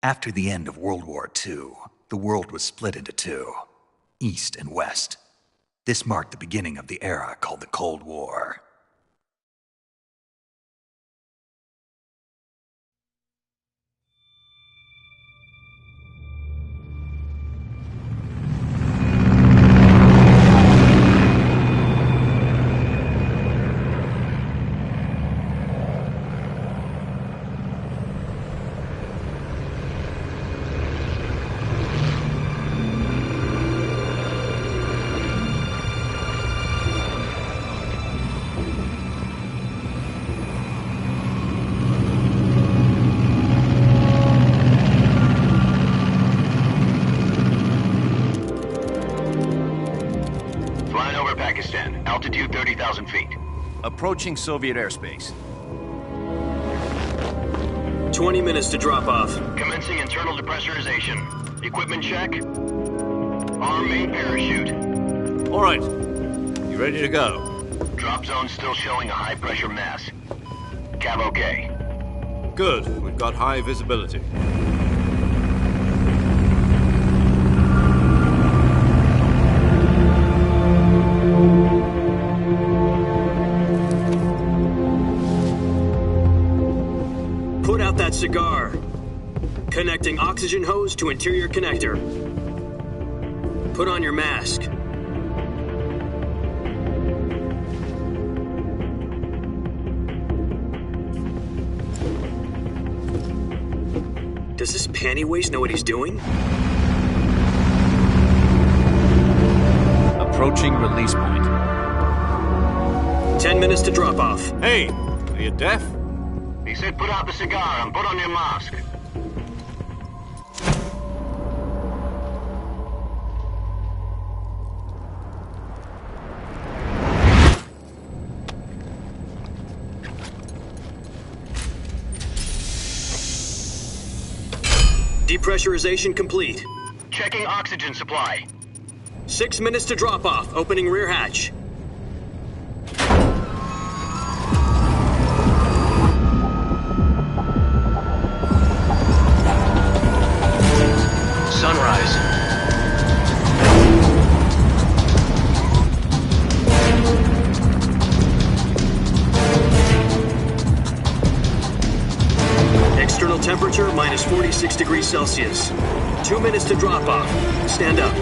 After the end of World War II, the world was split into two, East and West. This marked the beginning of the era called the Cold War. Altitude 30,000 feet. Approaching Soviet airspace. 20 minutes to drop off. Commencing internal depressurization. Equipment check. Arm main parachute. All right. You ready to go? Drop zone still showing a high pressure mass. Cav okay. Good. We've got high visibility. Put out that cigar. Connecting oxygen hose to interior connector. Put on your mask. Does this panty waste know what he's doing? Approaching release point. 10 minutes to drop off. Hey, are you deaf? He said put out the cigar and put on your mask. Depressurization complete. Checking oxygen supply. 6 minutes to drop off. Opening rear hatch. Sunrise. External temperature minus 46 degrees Celsius. 2 minutes to drop off. Stand up.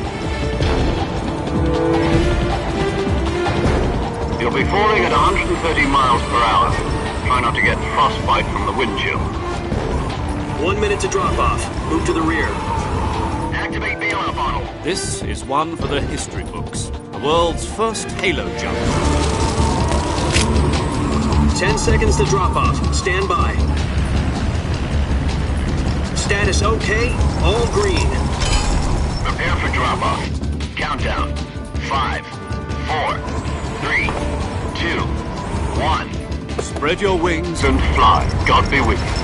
You'll be falling at 130 miles per hour. Try not to get frostbite from the wind chill. 1 minute to drop off. Move to the rear. Activate bailout bottle. This is one for the history books. The world's first halo jump. 10 seconds to drop off. Stand by. Status okay. All green. Prepare for drop-off. Countdown. 5, 4, 3, 2, 1. Spread your wings And fly. God be with you.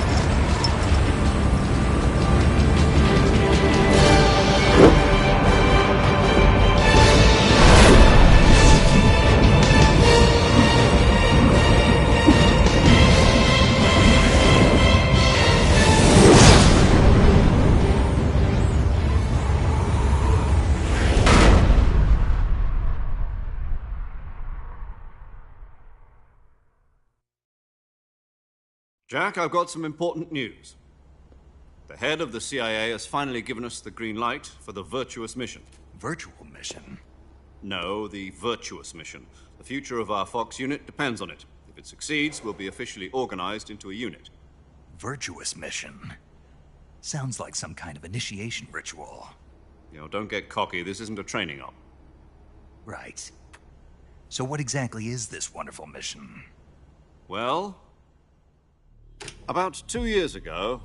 Jack, I've got some important news. The head of the CIA has finally given us the green light for the Virtuous mission. Virtual mission? No, the Virtuous mission. The future of our Fox unit depends on it. If it succeeds, we'll be officially organized into a unit. Virtuous mission? Sounds like some kind of initiation ritual. You know, don't get cocky. This isn't a training op. Right. So what exactly is this wonderful mission? Well, about 2 years ago,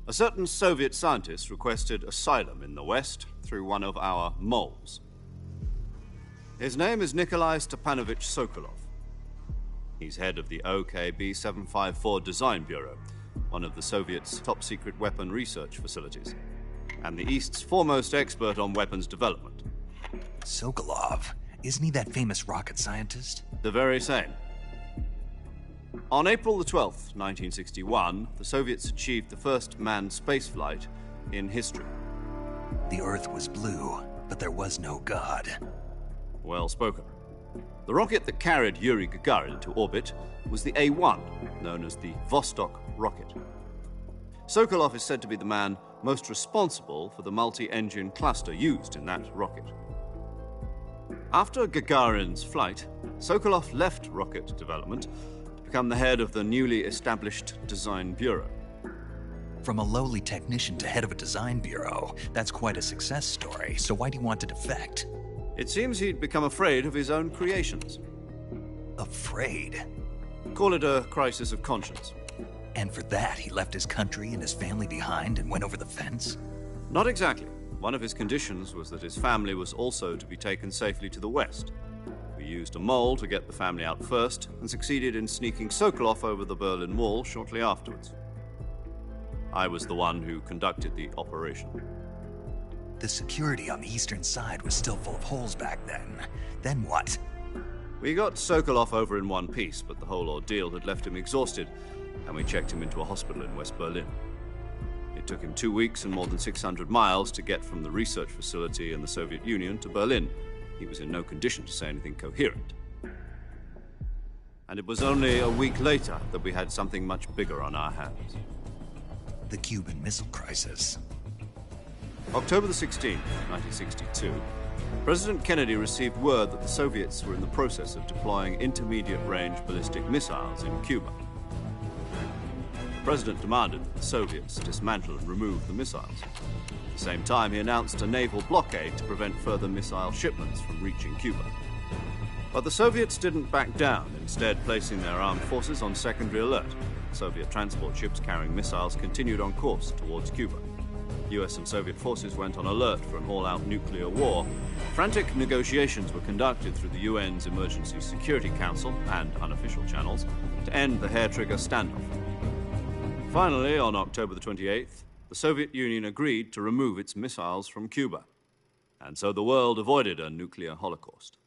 a certain Soviet scientist requested asylum in the West through one of our moles. His name is Nikolai Stepanovich Sokolov. He's head of the OKB-754 Design Bureau, one of the Soviets' top-secret weapon research facilities, and the East's foremost expert on weapons development. Sokolov? Isn't he that famous rocket scientist? The very same. On April the 12th, 1961, the Soviets achieved the first manned spaceflight in history. The Earth was blue, but there was no God. Well spoken. The rocket that carried Yuri Gagarin to orbit was the A-1, known as the Vostok rocket. Sokolov is said to be the man most responsible for the multi-engine cluster used in that rocket. After Gagarin's flight, Sokolov left rocket development to become the head of the newly established Design Bureau. From a lowly technician to head of a design bureau, that's quite a success story, so why do you want to defect? It seems he'd become afraid of his own creations. Afraid? Call it a crisis of conscience. And for that, he left his country and his family behind and went over the fence? Not exactly. One of his conditions was that his family was also to be taken safely to the west. We used a mole to get the family out first and succeeded in sneaking Sokolov over the Berlin Wall shortly afterwards. I was the one who conducted the operation. The security on the eastern side was still full of holes back then. Then what? We got Sokolov over in one piece, but the whole ordeal had left him exhausted, and we checked him into a hospital in West Berlin. It took him 2 weeks and more than 600 miles to get from the research facility in the Soviet Union to Berlin. He was in no condition to say anything coherent. And it was only a week later that we had something much bigger on our hands. The Cuban Missile Crisis. October the 16th, 1962, President Kennedy received word that the Soviets were in the process of deploying intermediate-range ballistic missiles in Cuba. The president demanded that the Soviets dismantle and remove the missiles. At the same time, he announced a naval blockade to prevent further missile shipments from reaching Cuba. But the Soviets didn't back down, instead placing their armed forces on secondary alert. Soviet transport ships carrying missiles continued on course towards Cuba. US and Soviet forces went on alert for an all-out nuclear war. Frantic negotiations were conducted through the UN's Emergency Security Council and unofficial channels to end the hair-trigger standoff. Finally, on October the 28th, the Soviet Union agreed to remove its missiles from Cuba. And so the world avoided a nuclear holocaust.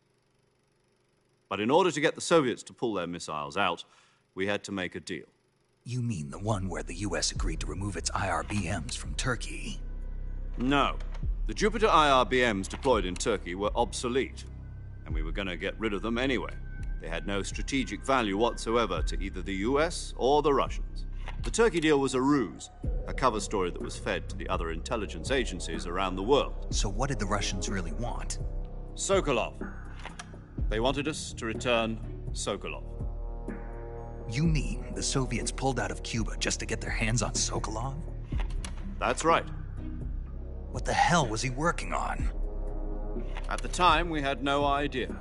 But in order to get the Soviets to pull their missiles out, we had to make a deal. You mean the one where the US agreed to remove its IRBMs from Turkey? No. The Jupiter IRBMs deployed in Turkey were obsolete, and we were going to get rid of them anyway. They had no strategic value whatsoever to either the US or the Russians. The Turkey deal was a ruse, a cover story that was fed to the other intelligence agencies around the world. So what did the Russians really want? Sokolov. They wanted us to return Sokolov. You mean the Soviets pulled out of Cuba just to get their hands on Sokolov? That's right. What the hell was he working on? At the time, we had no idea.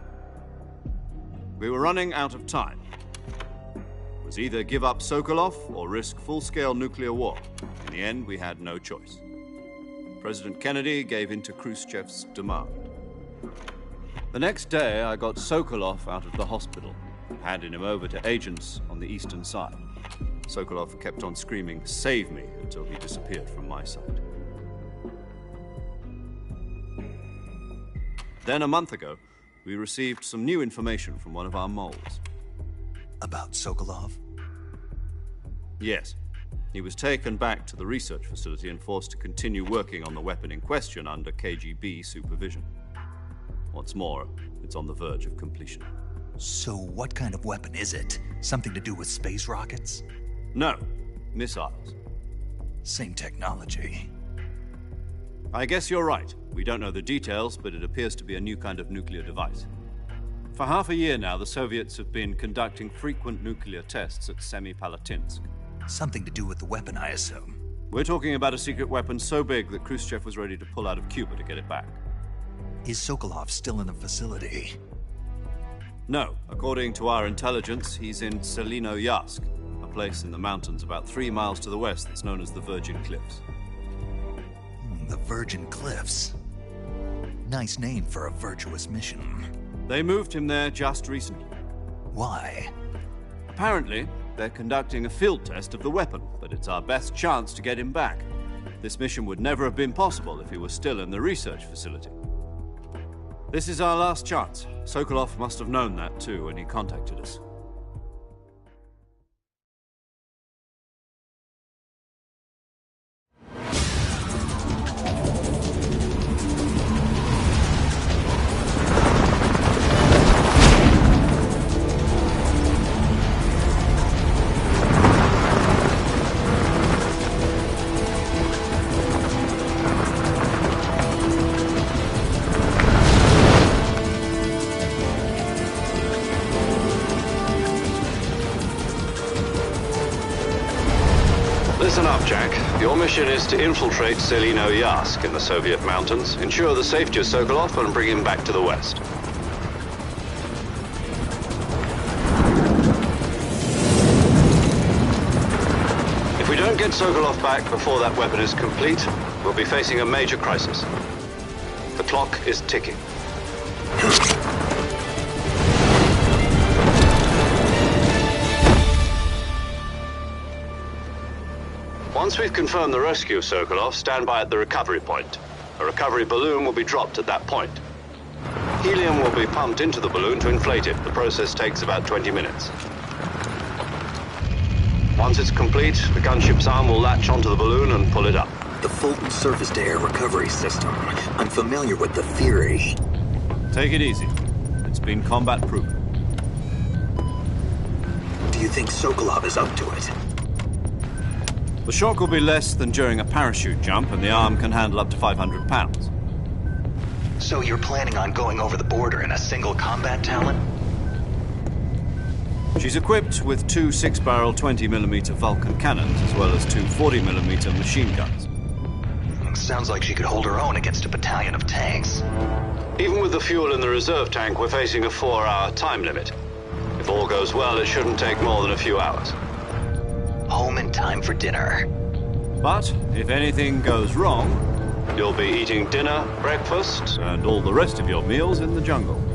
We were running out of time. It was either give up Sokolov or risk full-scale nuclear war. In the end, we had no choice. President Kennedy gave in to Khrushchev's demand. The next day, I got Sokolov out of the hospital, handing him over to agents on the eastern side. Sokolov kept on screaming, "Save me," until he disappeared from my sight. Then a month ago, we received some new information from one of our moles. About Sokolov? Yes. He was taken back to the research facility and forced to continue working on the weapon in question under KGB supervision. What's more, it's on the verge of completion. So what kind of weapon is it? Something to do with space rockets? No, missiles. Same technology. I guess you're right. We don't know the details, but it appears to be a new kind of nuclear device. For half a year now, the Soviets have been conducting frequent nuclear tests at Semipalatinsk. Something to do with the weapon, I assume. We're talking about a secret weapon so big that Khrushchev was ready to pull out of Cuba to get it back. Is Sokolov still in the facility? No. According to our intelligence, he's in Selinoyarsk, a place in the mountains about 3 miles to the west that's known as the Virgin Cliffs. The Virgin Cliffs. Nice name for a virtuous mission. They moved him there just recently. Why? Apparently, they're conducting a field test of the weapon, but it's our best chance to get him back. This mission would never have been possible if he was still in the research facility. This is our last chance. Sokolov must have known that too when he contacted us. Your mission is to infiltrate Selino-Yask in the Soviet mountains, ensure the safety of Sokolov, and bring him back to the west. If we don't get Sokolov back before that weapon is complete, we'll be facing a major crisis. The clock is ticking. Once we've confirmed the rescue of Sokolov, stand by at the recovery point. A recovery balloon will be dropped at that point. Helium will be pumped into the balloon to inflate it. The process takes about 20 minutes. Once it's complete, the gunship's arm will latch onto the balloon and pull it up. The Fulton surface-to-air recovery system. I'm familiar with the theory. Take it easy. It's been combat-proven. Do you think Sokolov is up to it? The shock will be less than during a parachute jump, and the arm can handle up to 500 pounds. So you're planning on going over the border in a single combat Talon? She's equipped with two 6-barrel 20mm Vulcan cannons, as well as two 40mm machine guns. Sounds like she could hold her own against a battalion of tanks. Even with the fuel in the reserve tank, we're facing a 4-hour time limit. If all goes well, it shouldn't take more than a few hours. Home in time for dinner. But if anything goes wrong, you'll be eating dinner, breakfast, and all the rest of your meals in the jungle.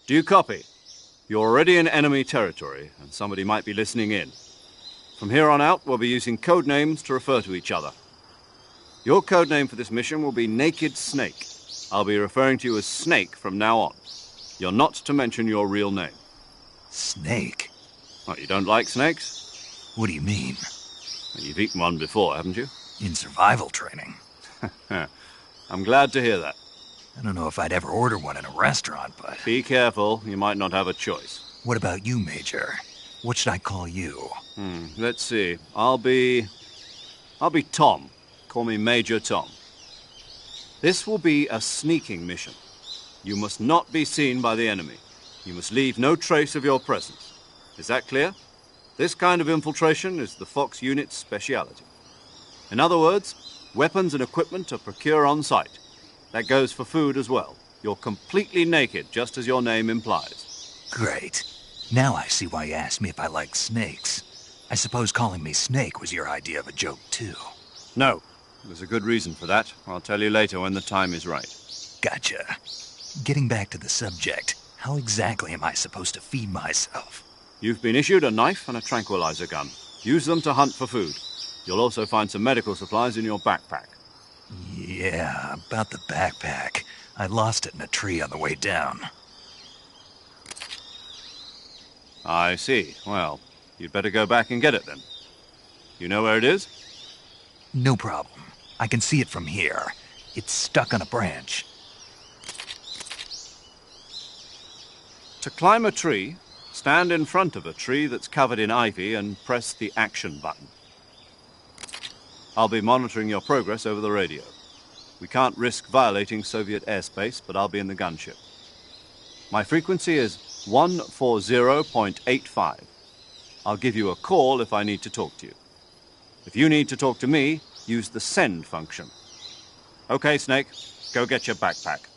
Do you copy? You're already in enemy territory, and somebody might be listening in. From here on out, we'll be using code names to refer to each other. Your code name for this mission will be Naked Snake. I'll be referring to you as Snake from now on. You're not to mention your real name. Snake? What, you don't like snakes? What do you mean? You've eaten one before, haven't you? In survival training. I'm glad to hear that. I don't know if I'd ever order one in a restaurant, but... Be careful, you might not have a choice. What about you, Major? What should I call you? Let's see. I'll be Tom. Call me Major Tom. This will be a sneaking mission. You must not be seen by the enemy. You must leave no trace of your presence. Is that clear? This kind of infiltration is the Fox unit's speciality. In other words, weapons and equipment are procured on site. That goes for food as well. You're completely naked, just as your name implies. Great. Now I see why you asked me if I like snakes. I suppose calling me Snake was your idea of a joke, too. No. There's a good reason for that. I'll tell you later when the time is right. Gotcha. Getting back to the subject, how exactly am I supposed to feed myself? You've been issued a knife and a tranquilizer gun. Use them to hunt for food. You'll also find some medical supplies in your backpack. Yeah, about the backpack. I lost it in a tree on the way down. I see. Well, you'd better go back and get it then. You know where it is? No problem. I can see it from here. It's stuck on a branch. To climb a tree, stand in front of a tree that's covered in ivy and press the action button. I'll be monitoring your progress over the radio. We can't risk violating Soviet airspace, but I'll be in the gunship. My frequency is 140.85. I'll give you a call if I need to talk to you. If you need to talk to me, use the send function. Okay, Snake, go get your backpack.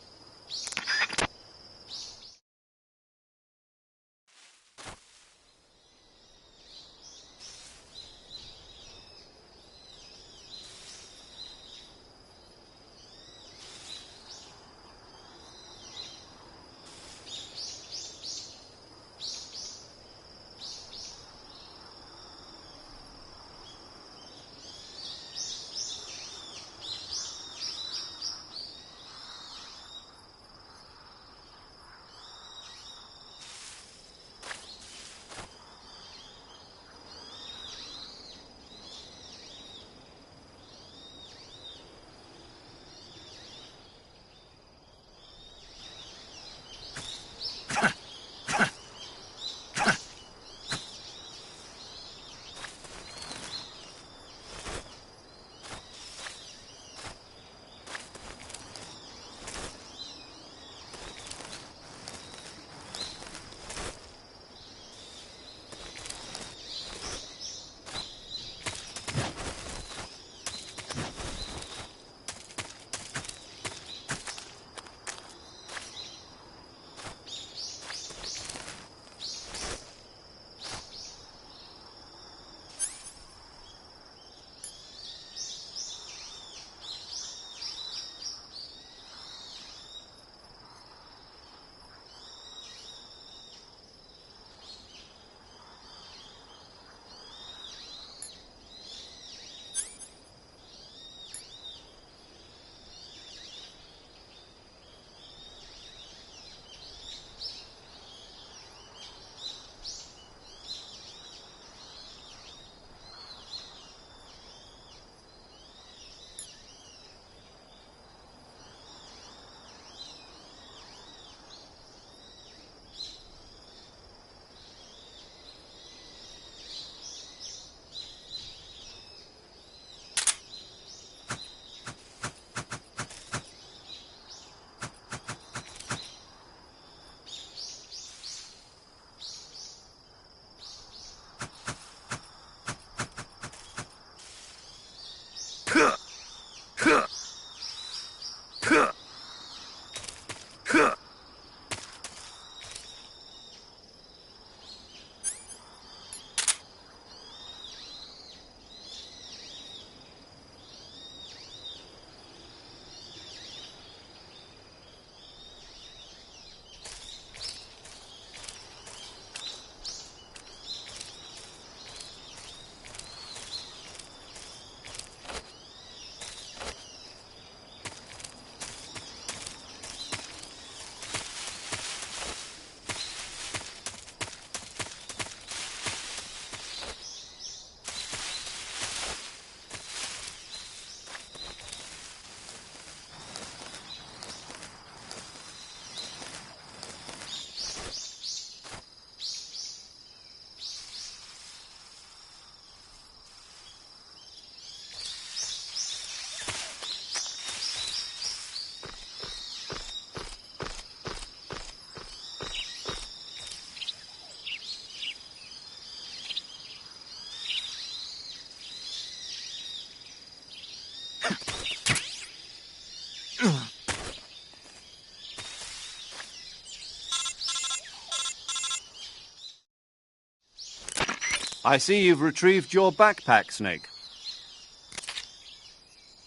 I see you've retrieved your backpack, Snake.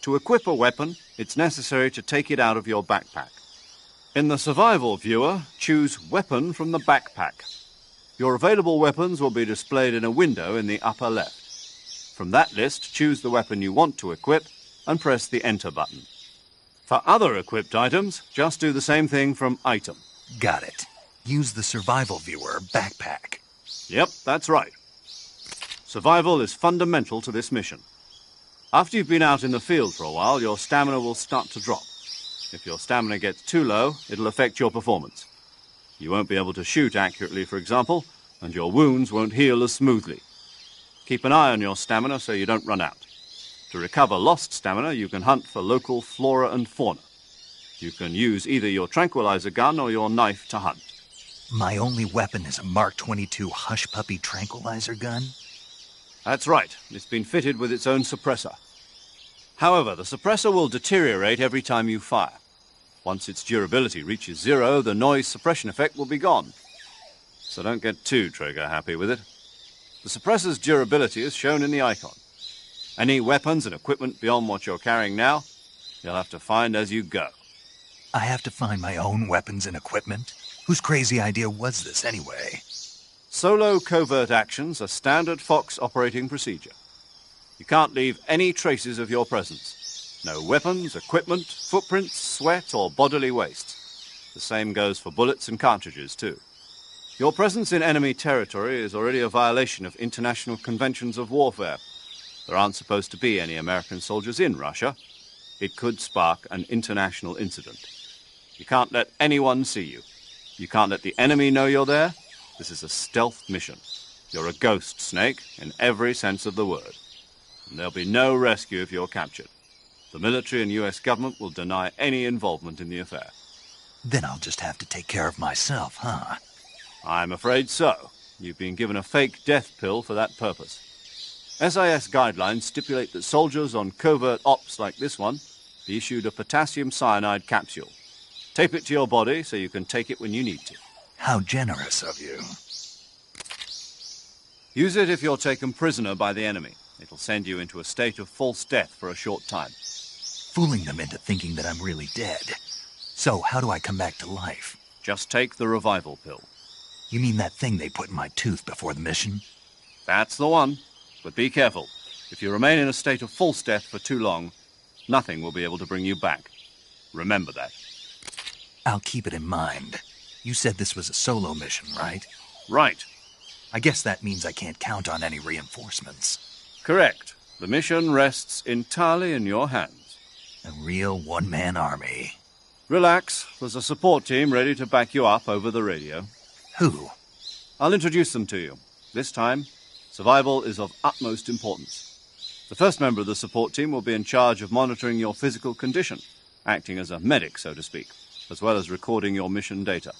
To equip a weapon, it's necessary to take it out of your backpack. In the survival viewer, choose Weapon from the backpack. Your available weapons will be displayed in a window in the upper left. From that list, choose the weapon you want to equip and press the Enter button. For other equipped items, just do the same thing from Item. Got it. Use the survival viewer backpack. Yep, that's right. Survival is fundamental to this mission. After you've been out in the field for a while, your stamina will start to drop. If your stamina gets too low, it'll affect your performance. You won't be able to shoot accurately, for example, and your wounds won't heal as smoothly. Keep an eye on your stamina so you don't run out. To recover lost stamina, you can hunt for local flora and fauna. You can use either your tranquilizer gun or your knife to hunt. My only weapon is a Mark 22 Hush Puppy tranquilizer gun? That's right. It's been fitted with its own suppressor. However, the suppressor will deteriorate every time you fire. Once its durability reaches 0, the noise suppression effect will be gone. So don't get too trigger happy with it. The suppressor's durability is shown in the icon. Any weapons and equipment beyond what you're carrying now, you'll have to find as you go. I have to find my own weapons and equipment? Whose crazy idea was this, anyway? Solo covert actions are standard Fox operating procedure. You can't leave any traces of your presence. No weapons, equipment, footprints, sweat, or bodily waste. The same goes for bullets and cartridges, too. Your presence in enemy territory is already a violation of international conventions of warfare. There aren't supposed to be any American soldiers in Russia. It could spark an international incident. You can't let anyone see you. You can't let the enemy know you're there. This is a stealth mission. You're a ghost, Snake, in every sense of the word. And there'll be no rescue if you're captured. The military and US government will deny any involvement in the affair. Then I'll just have to take care of myself, huh? I'm afraid so. You've been given a fake death pill for that purpose. SIS guidelines stipulate that soldiers on covert ops like this one be issued a potassium cyanide capsule. Tape it to your body so you can take it when you need to. How generous of you. Use it if you're taken prisoner by the enemy. It'll send you into a state of false death for a short time. Fooling them into thinking that I'm really dead. So how do I come back to life? Just take the revival pill. You mean that thing they put in my tooth before the mission? That's the one. But be careful. If you remain in a state of false death for too long, nothing will be able to bring you back. Remember that. I'll keep it in mind. You said this was a solo mission, right? Right. I guess that means I can't count on any reinforcements. Correct. The mission rests entirely in your hands. A real one-man army. Relax. There's a support team ready to back you up over the radio. Who? I'll introduce them to you. This time, survival is of utmost importance. The first member of the support team will be in charge of monitoring your physical condition, acting as a medic, so to speak, as well as recording your mission data.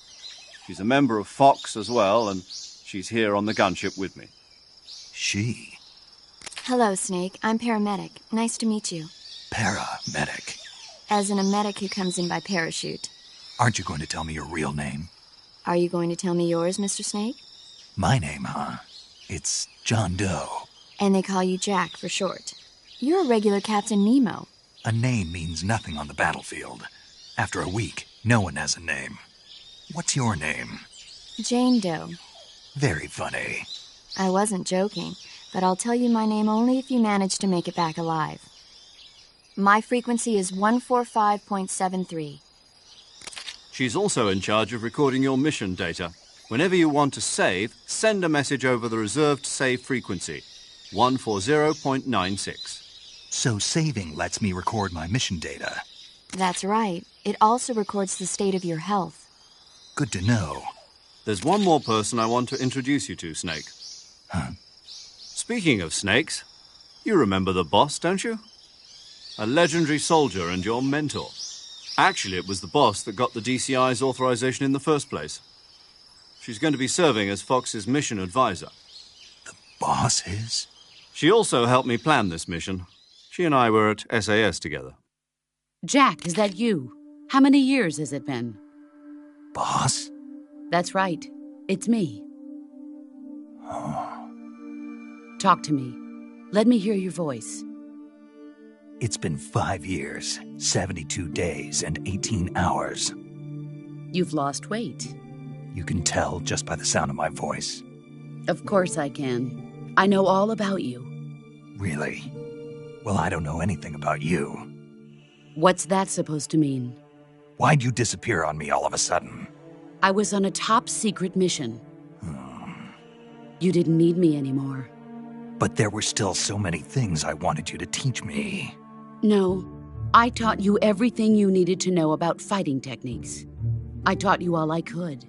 She's a member of Fox as well, and she's here on the gunship with me. She? Hello, Snake. I'm paramedic. Nice to meet you. Paramedic. As in a medic who comes in by parachute. Aren't you going to tell me your real name? Are you going to tell me yours, Mr. Snake? My name, huh? It's John Doe. And they call you Jack for short. You're a regular Captain Nemo. A name means nothing on the battlefield. After a week, no one has a name. What's your name? Jane Doe. Very funny. I wasn't joking, but I'll tell you my name only if you manage to make it back alive. My frequency is 145.73. She's also in charge of recording your mission data. Whenever you want to save, send a message over the reserved save frequency, 140.96. So saving lets me record my mission data. That's right. It also records the state of your health. Good to know. There's one more person I want to introduce you to, Snake. Huh? Speaking of snakes, you remember the boss, don't you? A legendary soldier and your mentor. Actually, it was the boss that got the DCI's authorization in the first place. She's going to be serving as Fox's mission advisor. The boss is? She also helped me plan this mission. She and I were at SAS together. Jack, is that you? How many years has it been? Boss? That's right. It's me. Oh. Talk to me. Let me hear your voice. It's been 5 years, 72 days, and 18 hours. You've lost weight. You can tell just by the sound of my voice. Of course I can. I know all about you. Really? Well, I don't know anything about you. What's that supposed to mean? Why'd you disappear on me all of a sudden? I was on a top-secret mission. You didn't need me anymore. But there were still so many things I wanted you to teach me. No, I taught you everything you needed to know about fighting techniques. I taught you all I could.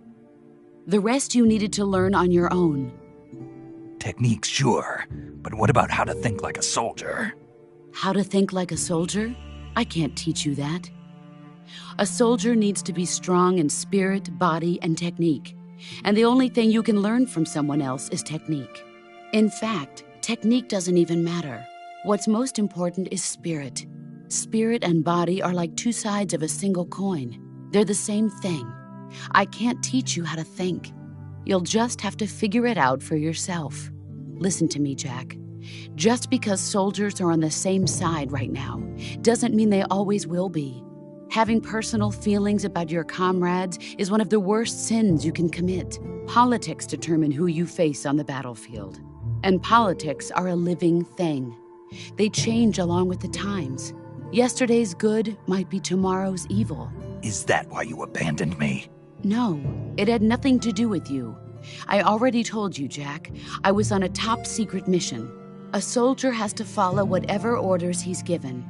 The rest you needed to learn on your own. Techniques, sure, but what about how to think like a soldier? How to think like a soldier? I can't teach you that. A soldier needs to be strong in spirit, body, and technique. And the only thing you can learn from someone else is technique. In fact, technique doesn't even matter. What's most important is spirit. Spirit and body are like two sides of a single coin. They're the same thing. I can't teach you how to think. You'll just have to figure it out for yourself. Listen to me, Jack. Just because soldiers are on the same side right now doesn't mean they always will be. Having personal feelings about your comrades is one of the worst sins you can commit. Politics determine who you face on the battlefield. And politics are a living thing. They change along with the times. Yesterday's good might be tomorrow's evil. Is that why you abandoned me? No, it had nothing to do with you. I already told you, Jack. I was on a top-secret mission. A soldier has to follow whatever orders he's given.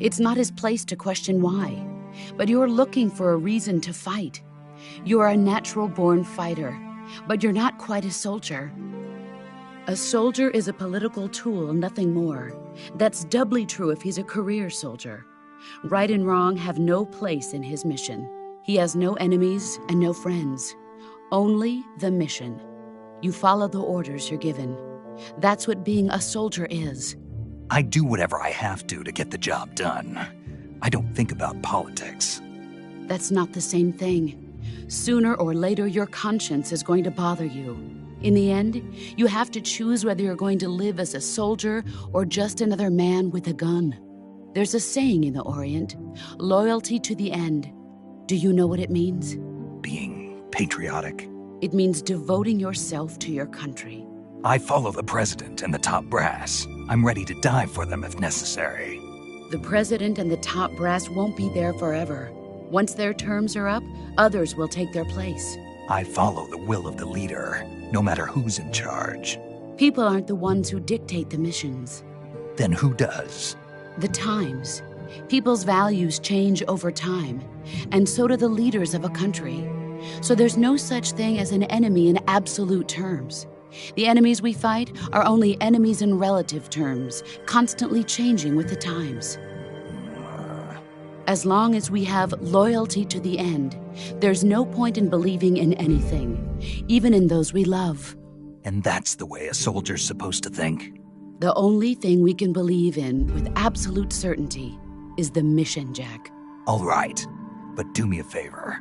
It's not his place to question why. But you're looking for a reason to fight. You're a natural-born fighter, but you're not quite a soldier. A soldier is a political tool, nothing more. That's doubly true if he's a career soldier. Right and wrong have no place in his mission. He has no enemies and no friends. Only the mission. You follow the orders you're given. That's what being a soldier is. I do whatever I have to get the job done. I don't think about politics. That's not the same thing. Sooner or later, your conscience is going to bother you. In the end, you have to choose whether you're going to live as a soldier or just another man with a gun. There's a saying in the Orient, loyalty to the end. Do you know what it means? Being patriotic. It means devoting yourself to your country. I follow the president and the top brass. I'm ready to die for them if necessary. The president and the top brass won't be there forever. Once their terms are up, others will take their place. I follow the will of the leader, no matter who's in charge. People aren't the ones who dictate the missions. Then who does? The times. People's values change over time, and so do the leaders of a country. So there's no such thing as an enemy in absolute terms. The enemies we fight are only enemies in relative terms, constantly changing with the times. As long as we have loyalty to the end, there's no point in believing in anything, even in those we love. And that's the way a soldier's supposed to think? The only thing we can believe in with absolute certainty is the mission, Jack. All right, but do me a favor.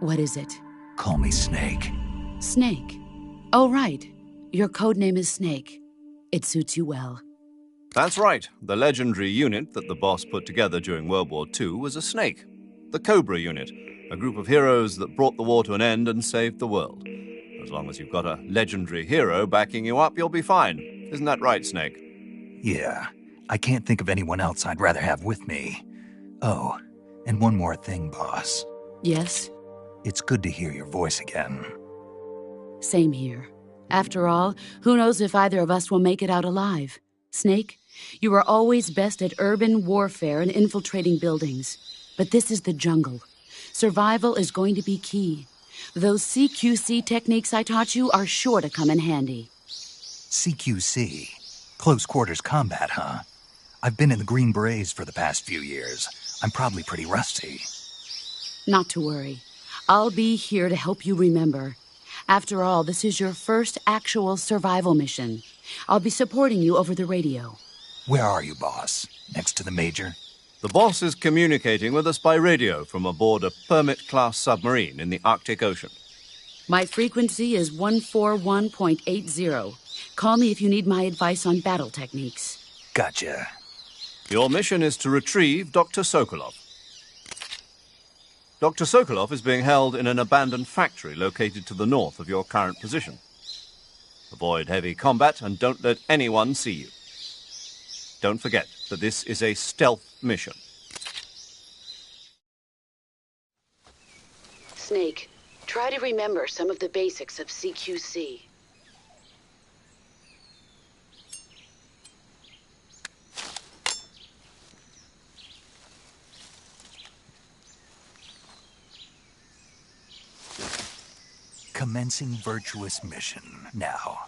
What is it? Call me Snake. Snake? Oh, right. Your codename is Snake. It suits you well. That's right. The legendary unit that the boss put together during World War II was a snake. The Cobra unit, a group of heroes that brought the war to an end and saved the world. As long as you've got a legendary hero backing you up, you'll be fine. Isn't that right, Snake? Yeah, I can't think of anyone else I'd rather have with me. Oh, and one more thing, boss. Yes? It's good to hear your voice again. Same here. After all, who knows if either of us will make it out alive? Snake, you are always best at urban warfare and infiltrating buildings. But this is the jungle. Survival is going to be key. Those CQC techniques I taught you are sure to come in handy. CQC? Close quarters combat, huh? I've been in the Green Berets for the past few years. I'm probably pretty rusty. Not to worry. I'll be here to help you remember. After all, this is your first actual survival mission. I'll be supporting you over the radio. Where are you, boss? Next to the Major? The boss is communicating with us by radio from aboard a Permit-class submarine in the Arctic Ocean. My frequency is 141.80. Call me if you need my advice on battle techniques. Gotcha. Your mission is to retrieve Dr. Sokolov. Dr. Sokolov is being held in an abandoned factory located to the north of your current position. Avoid heavy combat and don't let anyone see you. Don't forget that this is a stealth mission. Snake, try to remember some of the basics of CQC. Commencing virtuous mission now.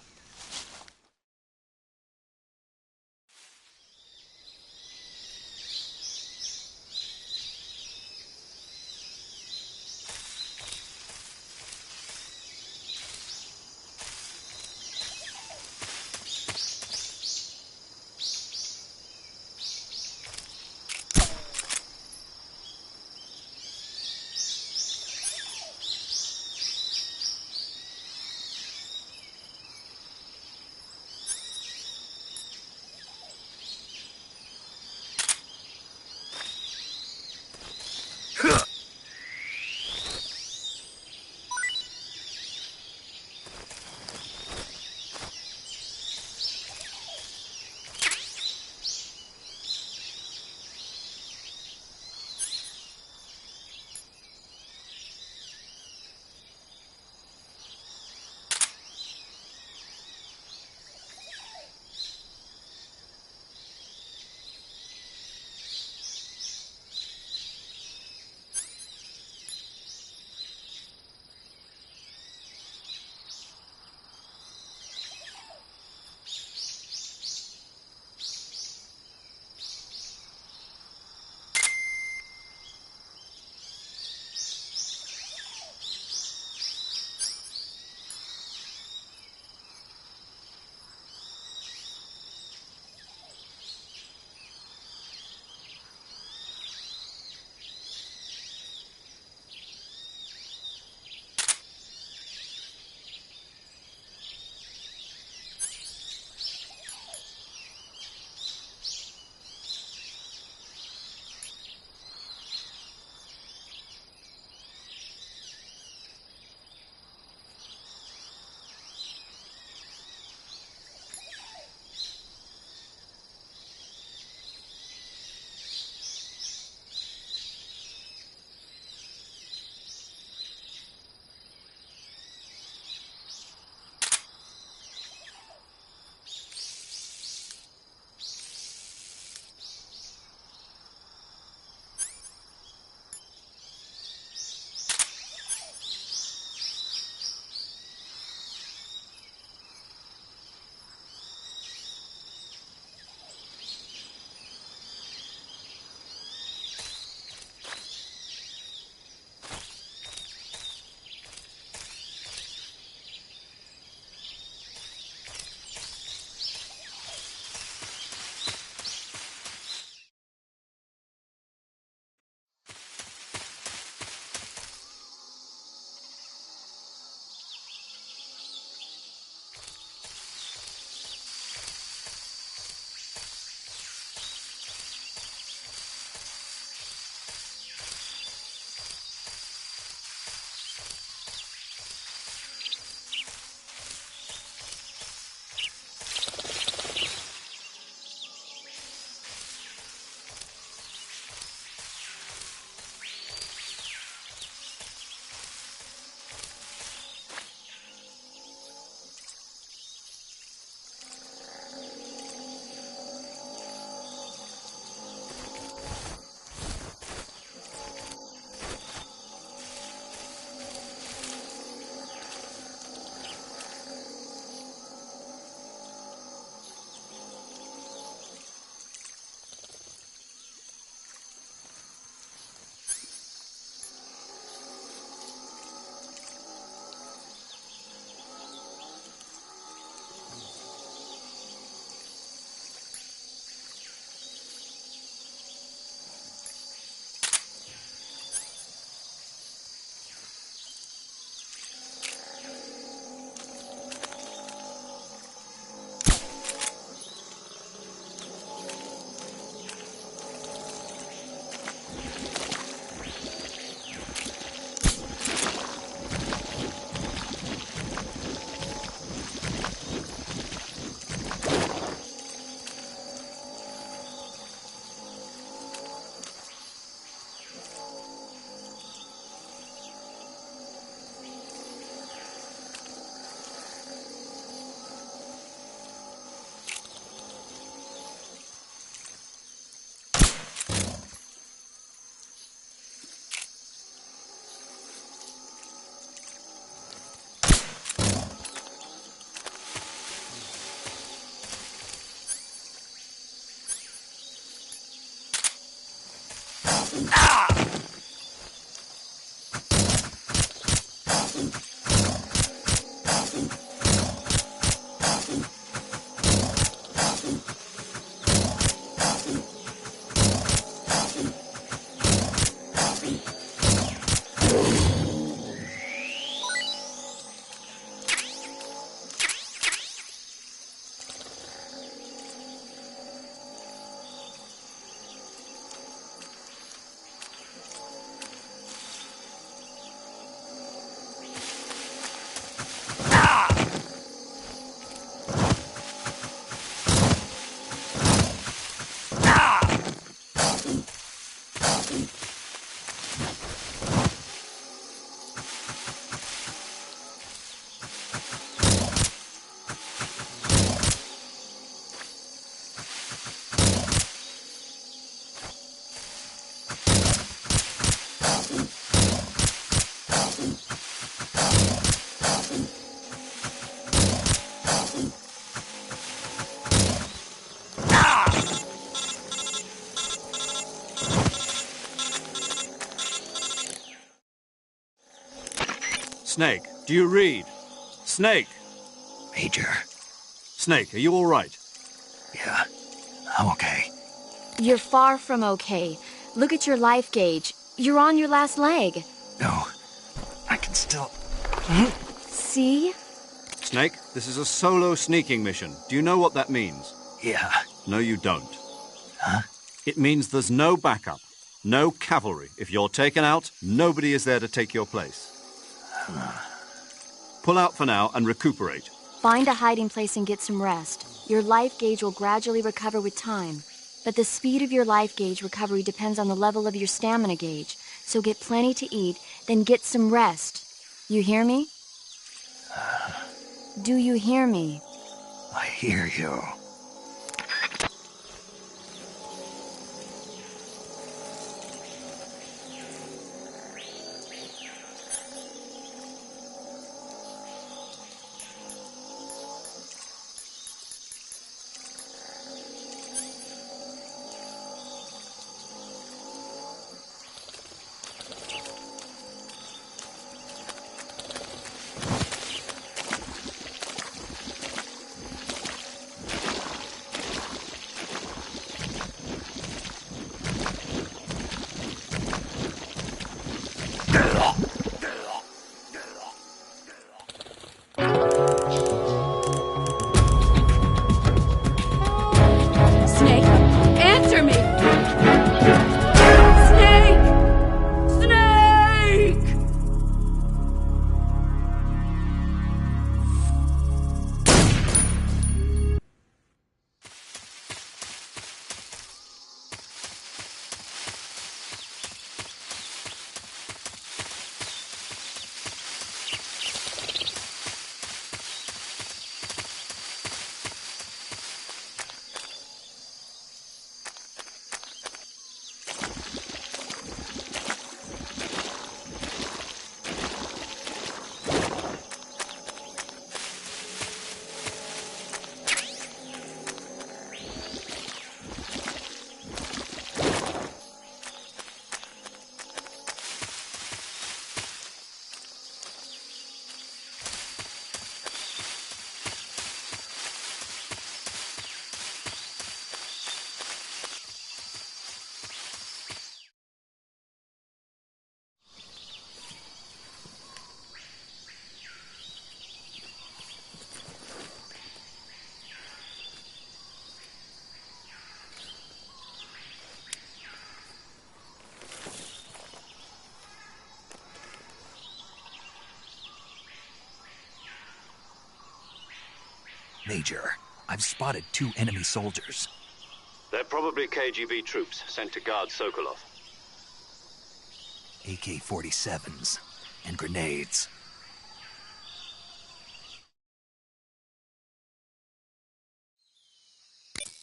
Snake, do you read? Snake! Major. Snake, are you all right? Yeah, I'm okay. You're far from okay. Look at your life gauge. You're on your last leg. No, I can still... See? Snake, this is a solo sneaking mission. Do you know what that means? Yeah. No, you don't. Huh? It means there's no backup, no cavalry. If you're taken out, nobody is there to take your place. Pull out for now and recuperate. Find a hiding place and get some rest. Your life gauge will gradually recover with time. But the speed of your life gauge recovery depends on the level of your stamina gauge. So get plenty to eat, then get some rest. You hear me? Do you hear me? I hear you. Snake, answer me! Snake! Snake! Major, I've spotted 2 enemy soldiers. They're probably KGB troops sent to guard Sokolov. AK-47s and grenades.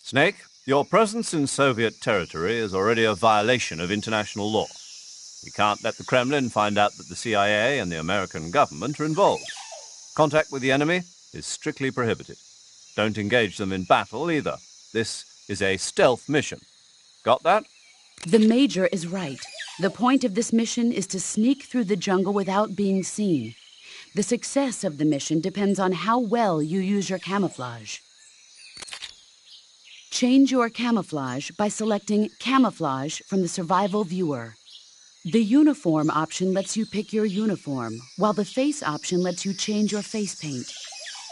Snake, your presence in Soviet territory is already a violation of international law. We can't let the Kremlin find out that the CIA and the American government are involved. Contact with the enemy is strictly prohibited. Don't engage them in battle either. This is a stealth mission. Got that? The Major is right. The point of this mission is to sneak through the jungle without being seen. The success of the mission depends on how well you use your camouflage. Change your camouflage by selecting Camouflage from the Survival Viewer. The Uniform option lets you pick your uniform, while the Face option lets you change your face paint.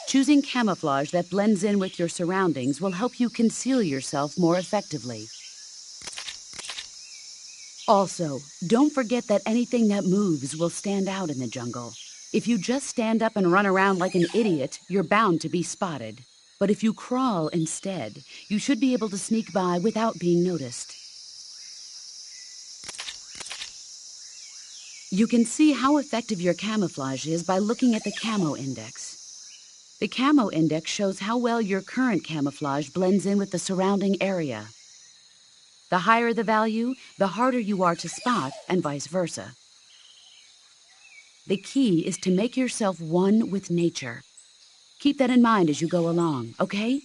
Choosing camouflage that blends in with your surroundings will help you conceal yourself more effectively. Also, don't forget that anything that moves will stand out in the jungle. If you just stand up and run around like an idiot, you're bound to be spotted. But if you crawl instead, you should be able to sneak by without being noticed. You can see how effective your camouflage is by looking at the Camo Index. The Camo Index shows how well your current camouflage blends in with the surrounding area. The higher the value, the harder you are to spot, and vice versa. The key is to make yourself one with nature. Keep that in mind as you go along, okay?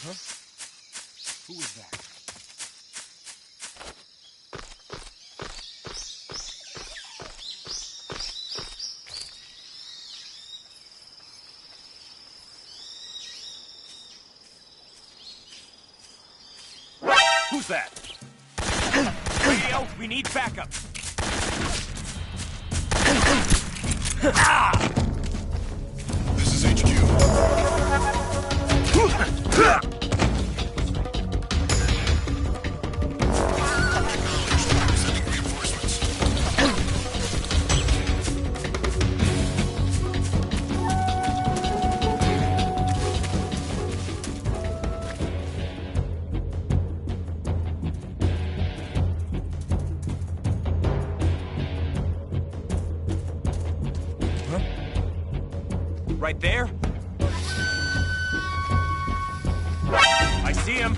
Huh? Who was that? Who's that? Radio, we need backup. This is HQ. Right there? I see him.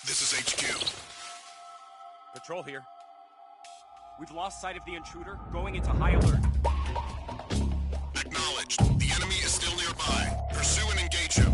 This is HQ. Patrol here. We've lost sight of the intruder, going into high alert. Acknowledged. The enemy is still nearby. Pursue and engage him.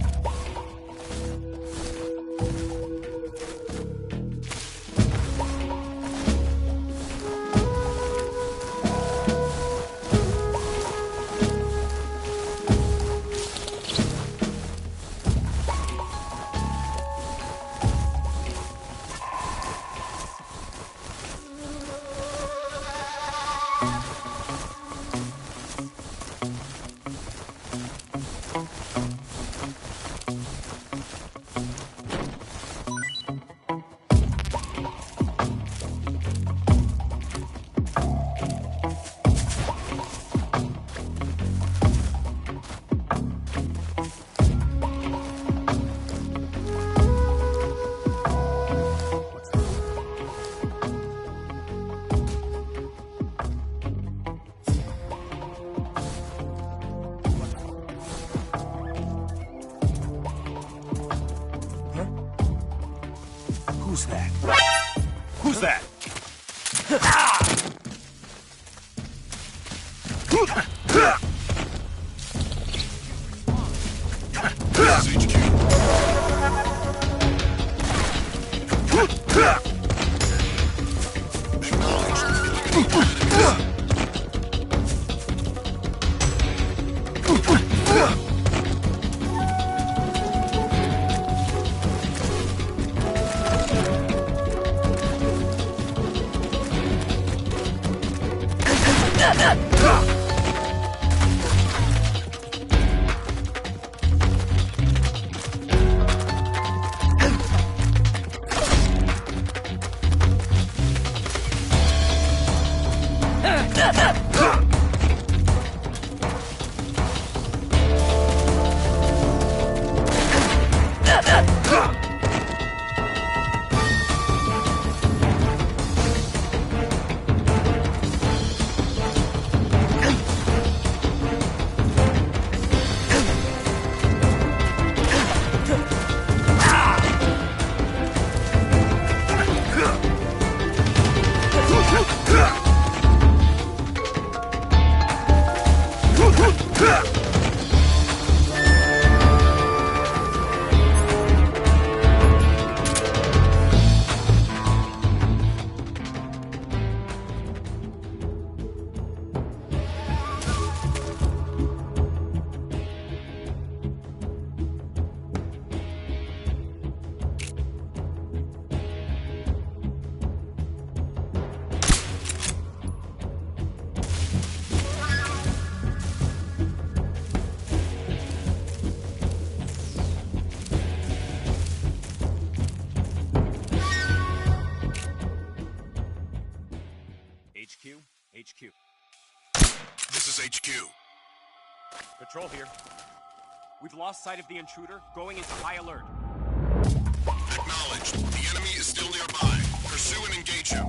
Who's that? Who's that? This is HQ. HQ. This is HQ. Patrol here. We've lost sight of the intruder, going into high alert. Acknowledged. The enemy is still nearby. Pursue and engage him.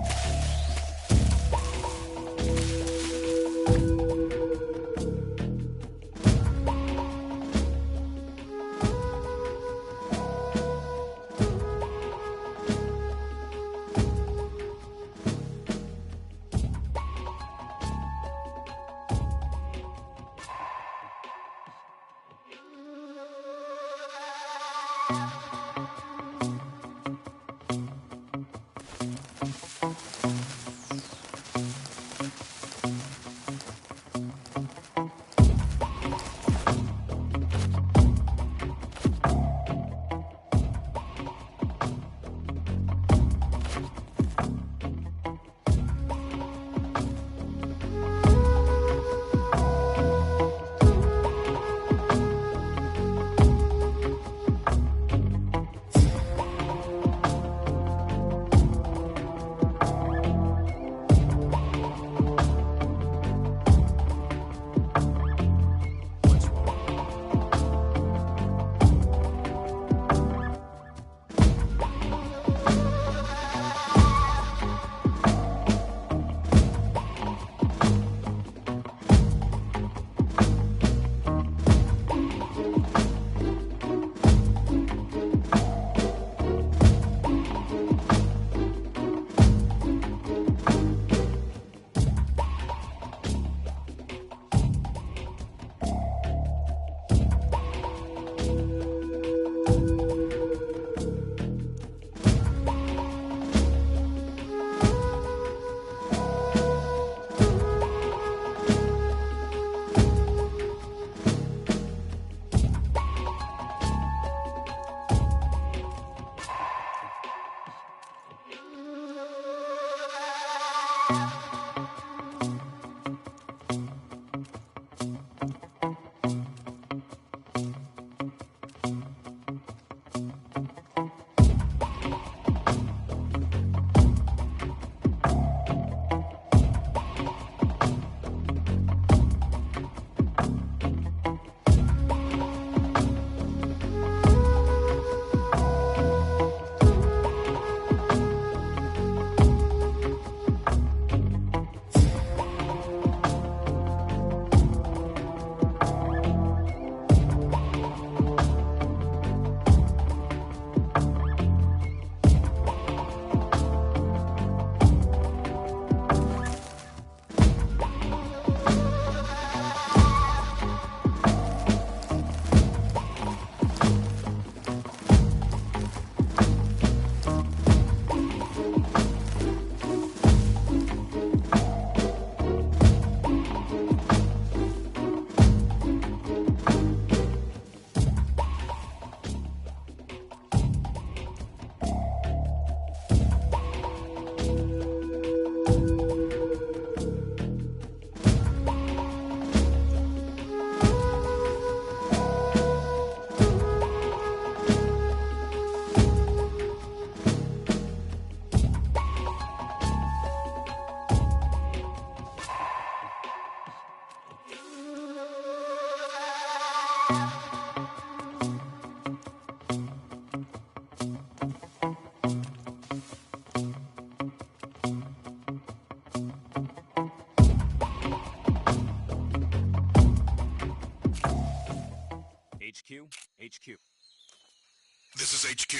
HQ.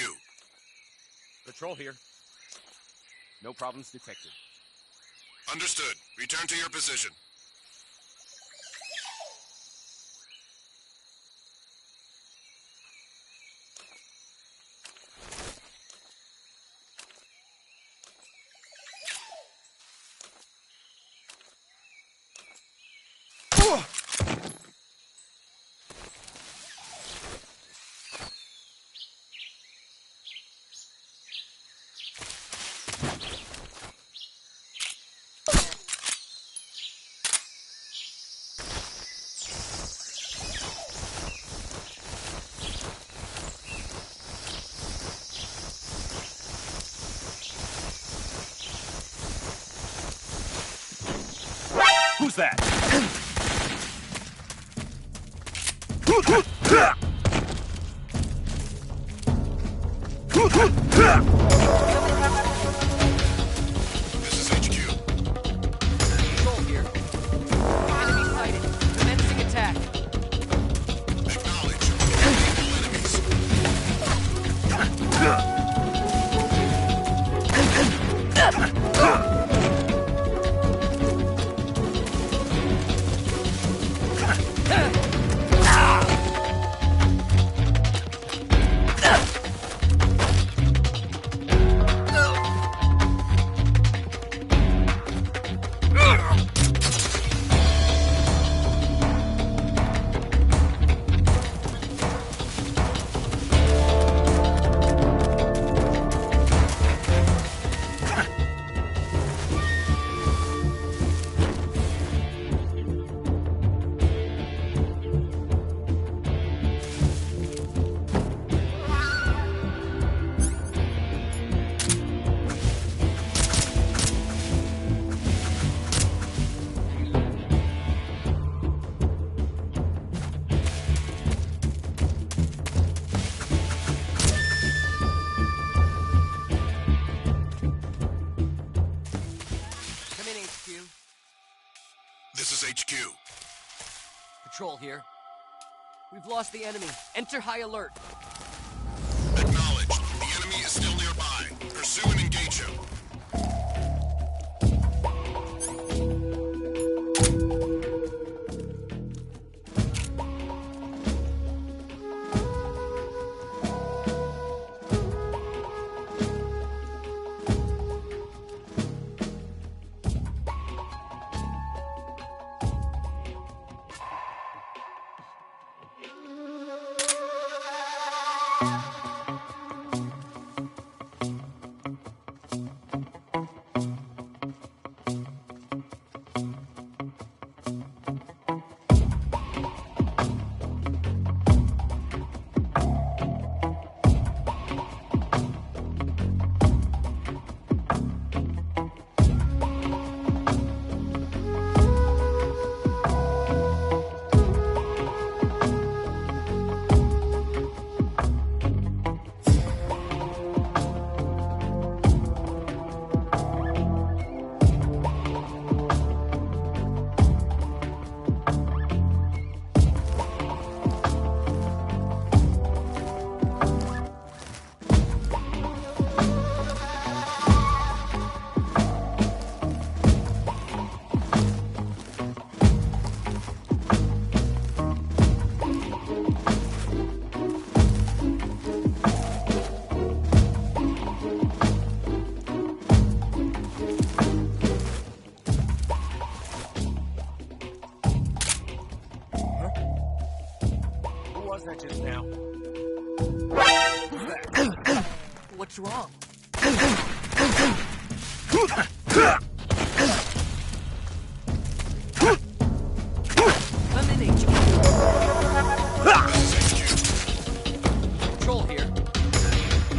Patrol here. No problems detected. Understood. Return to your position. Who's that? This is HQ. Control here. Enemy sighted. Commencing attack. Acknowledge. All enemies. Come in, HQ. This is HQ. Patrol here. We've lost the enemy. Enter high alert. Acknowledge. The enemy is still nearby. Pursue and engage him. Just now. What's wrong? I'm in HQ. Patrol here.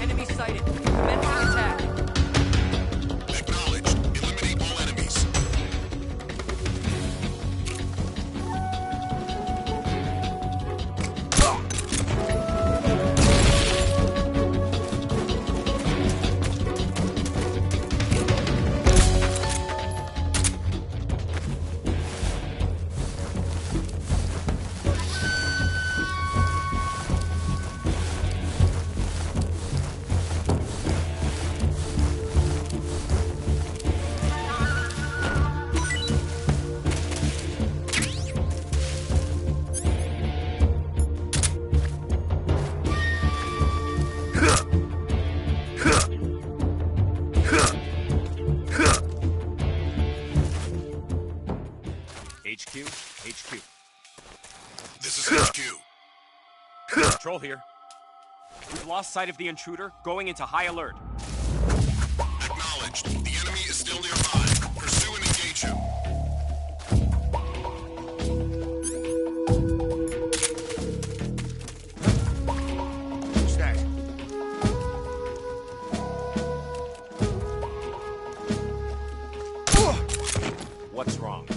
Enemy sighted. Commencing attack. Acknowledge. Eliminate all enemies. HQ. This is HQ. Patrol here. We've lost sight of the intruder, going into high alert. Acknowledged. The enemy is still nearby. Pursue and engage him. Who's that? What's wrong?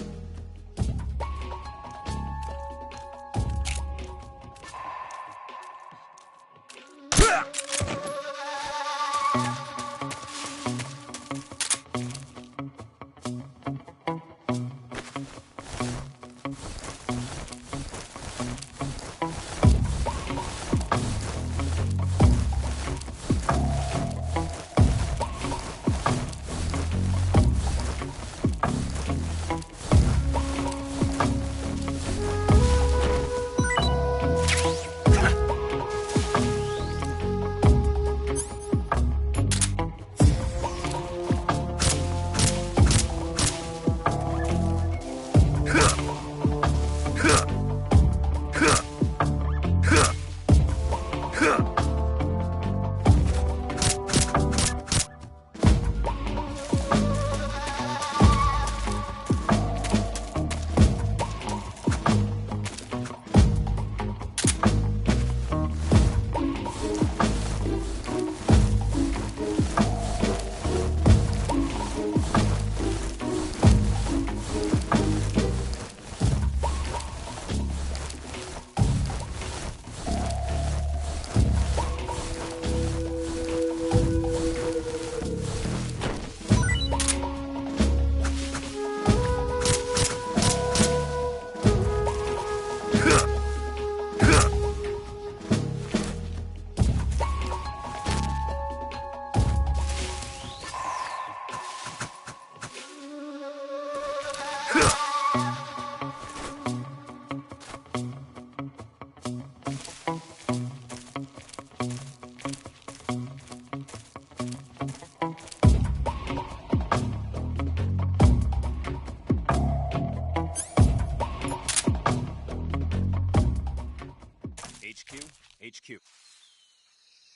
HQ.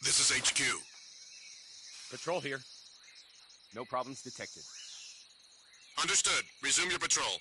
This is HQ. Patrol here. No problems detected. Understood. Resume your patrol.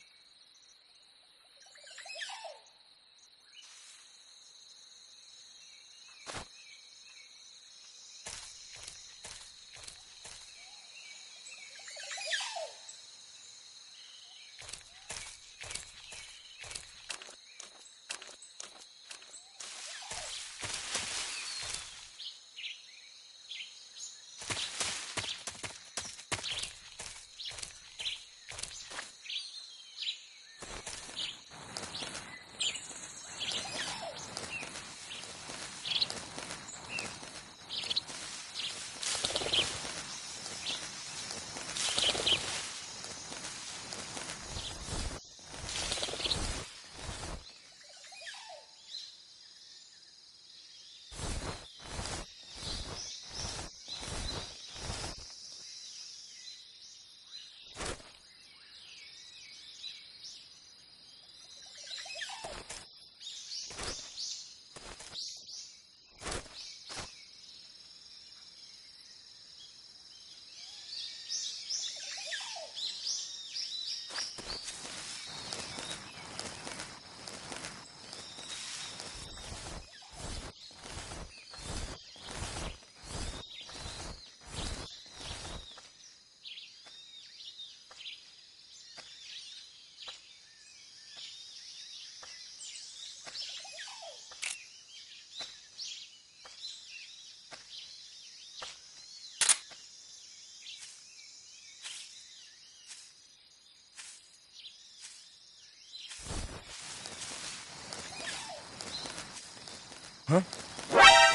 Huh?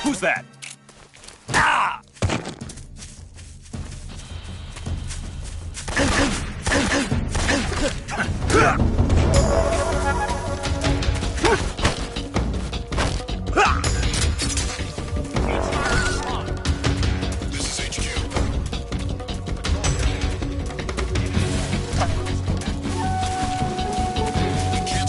Who's that? Ah! This is HQ. We can't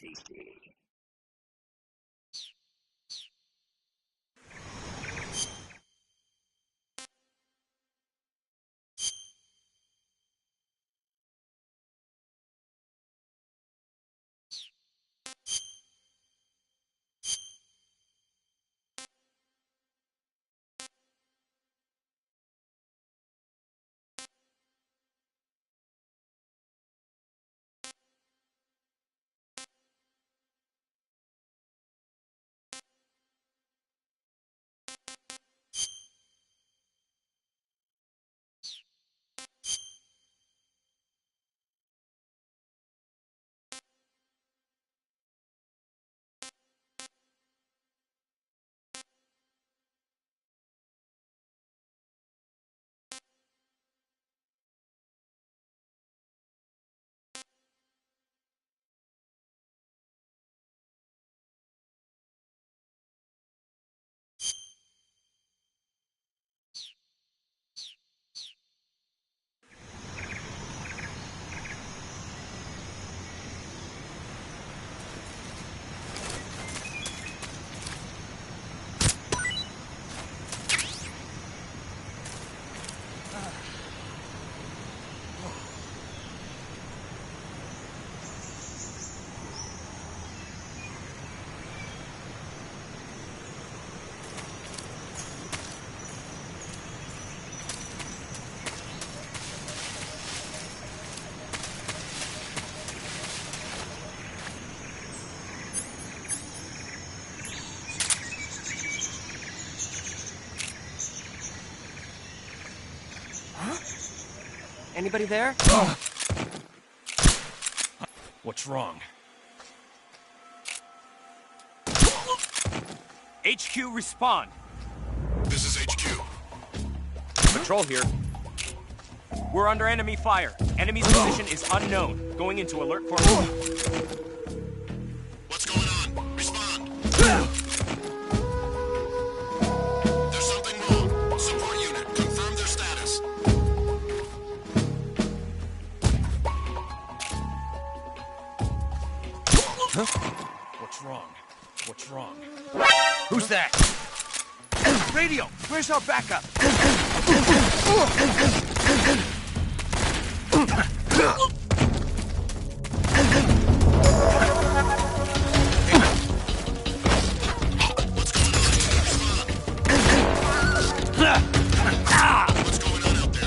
safety. Anybody there? What's wrong? HQ, respond. This is HQ. Patrol here. We're under enemy fire. Enemy's position is unknown. Going into alert formation. What's going on? Respond. There's something wrong. Support unit, confirm their status. What's wrong? What's wrong? Who's that? Radio, where's our backup? What's going on out there?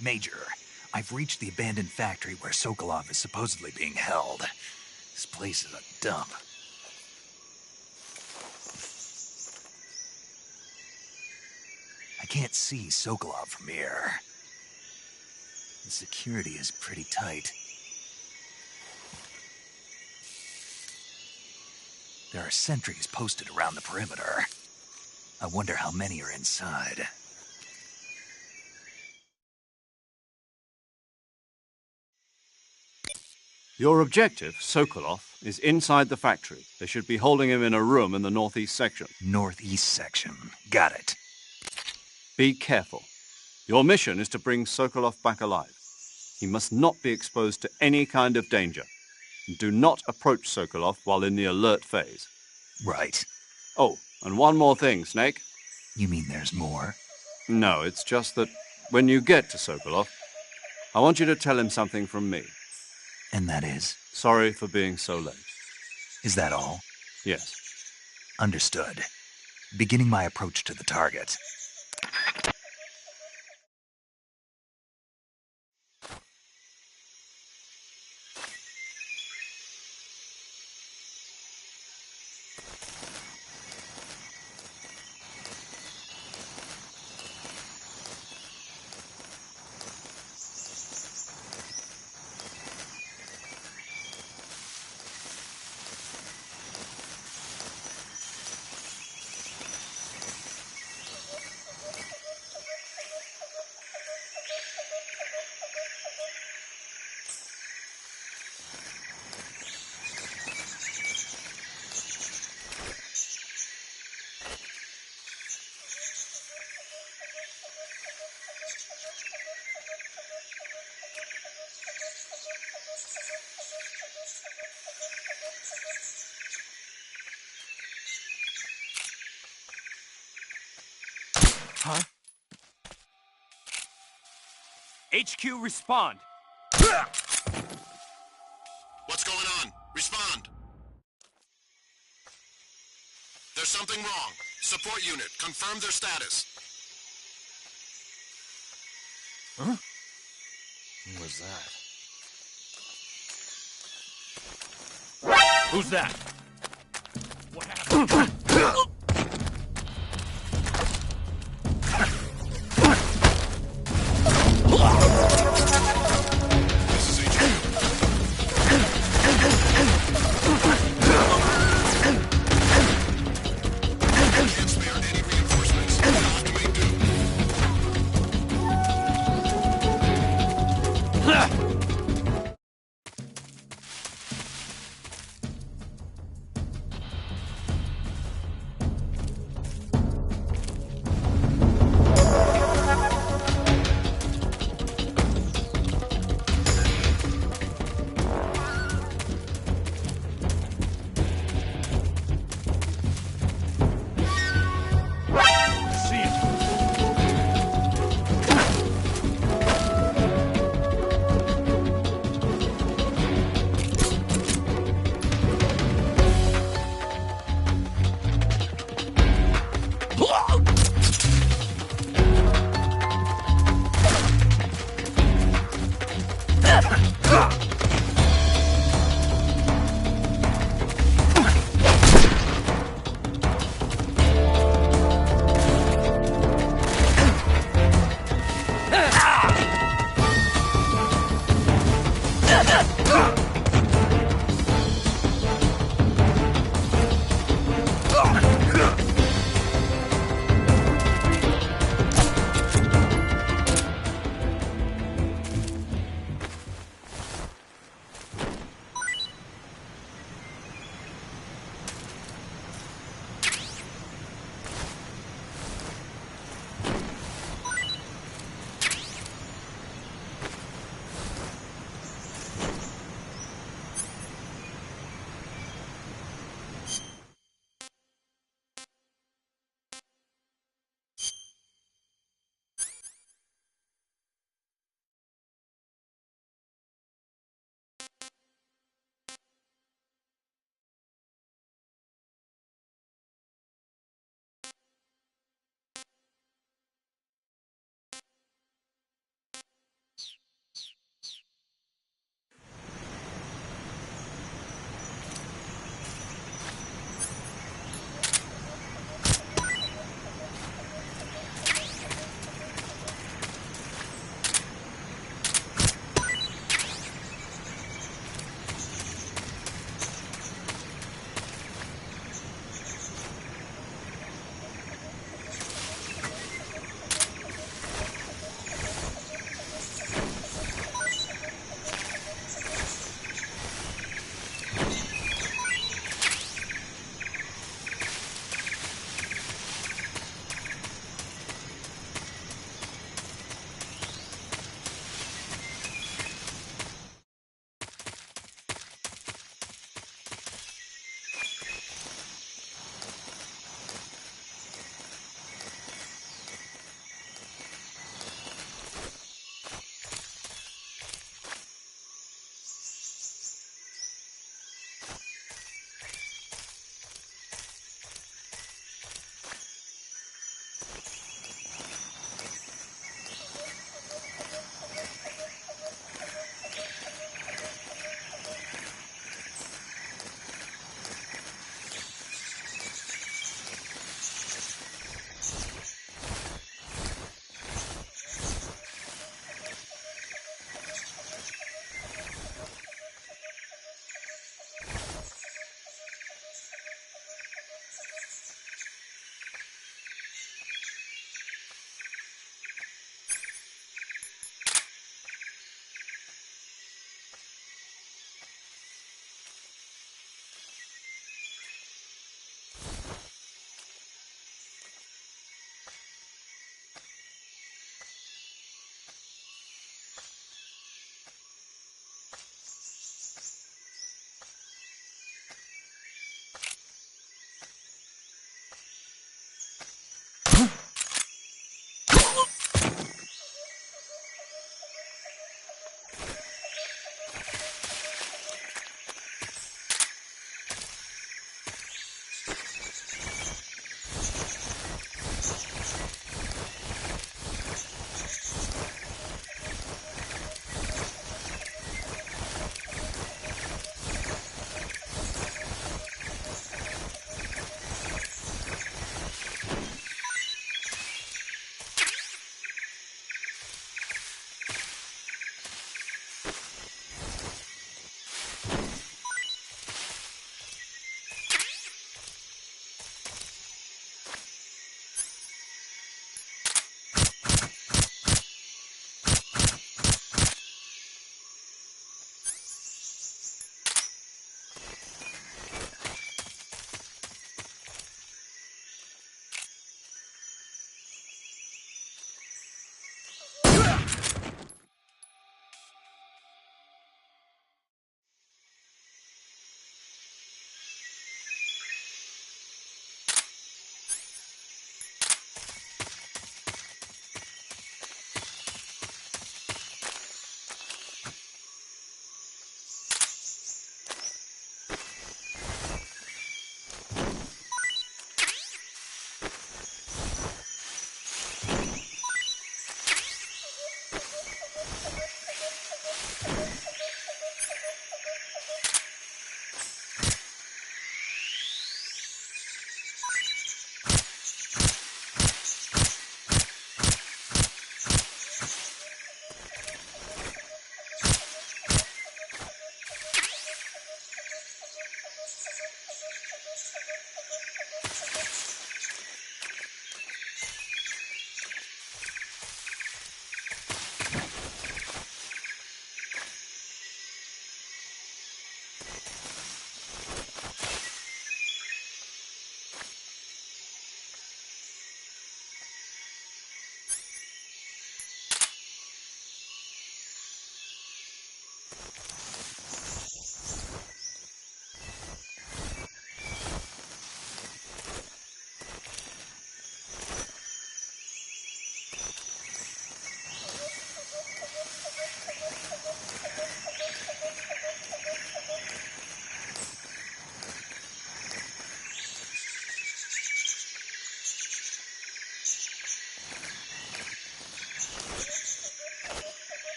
Major, I've reached the abandoned factory where Sokolov is supposedly being held. This place is a dump. I can't see Sokolov from here. The security is pretty tight. There are sentries posted around the perimeter. I wonder how many are inside. Your objective, Sokolov, is inside the factory. They should be holding him in a room in the northeast section. Northeast section. Got it. Be careful. Your mission is to bring Sokolov back alive. He must not be exposed to any kind of danger. Do not approach Sokolov while in the alert phase. Right. Oh, and one more thing, Snake. You mean there's more? No, it's just that when you get to Sokolov, I want you to tell him something from me. And that is? Sorry for being so late. Is that all? Yes. Understood. Beginning my approach to the target. Huh? HQ, respond. What's going on? Respond. There's something wrong. Support unit, confirm their status. Huh? What was that? Who's that? What happened?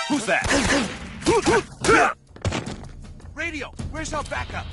Who's that? Radio, where's our backup?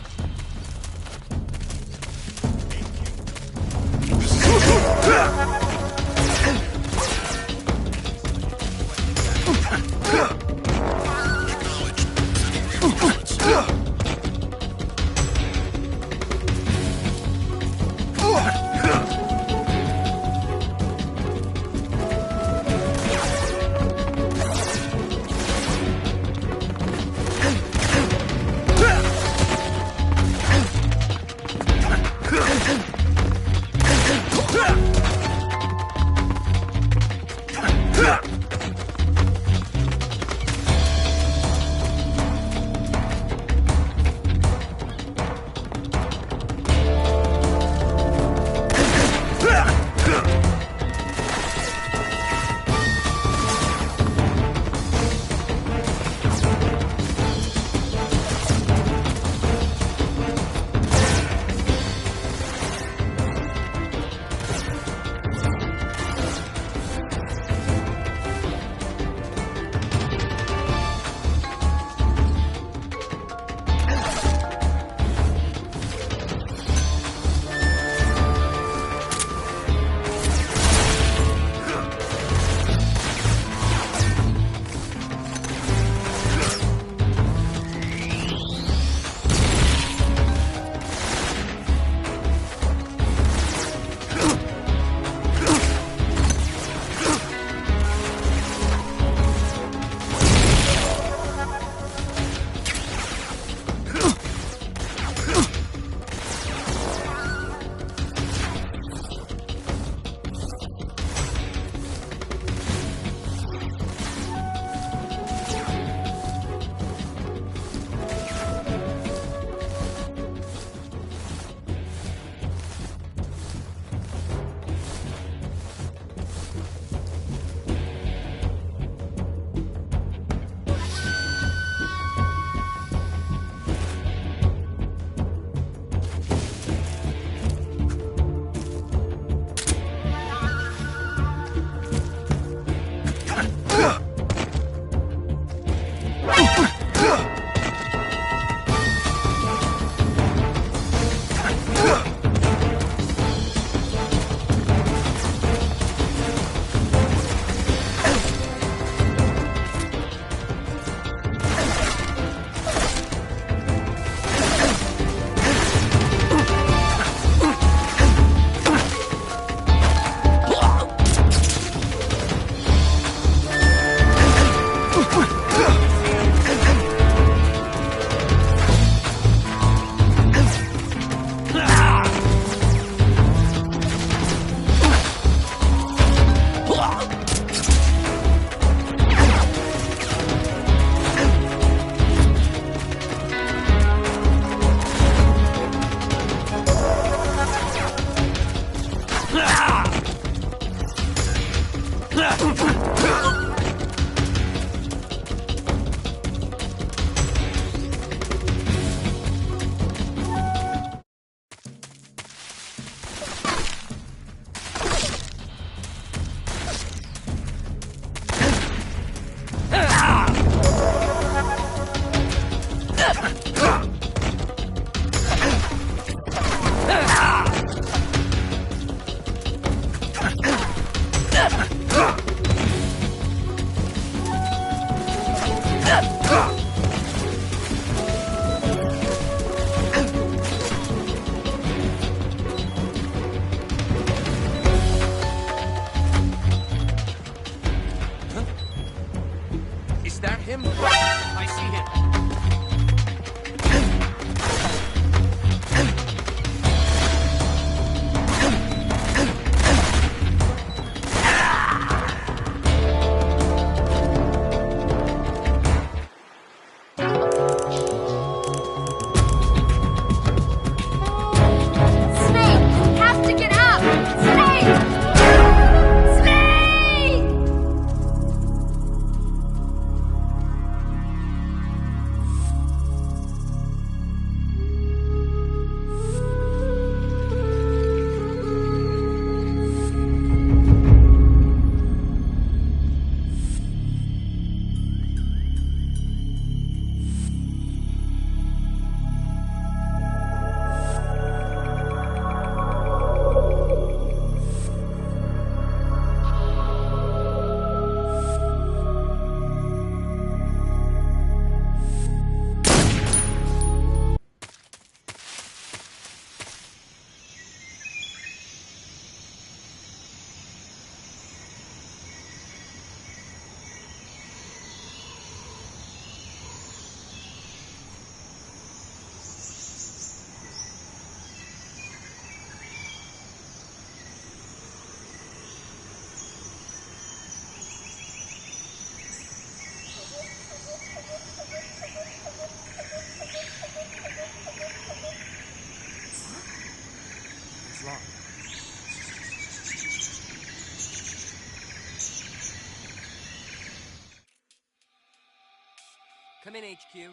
Come in, HQ.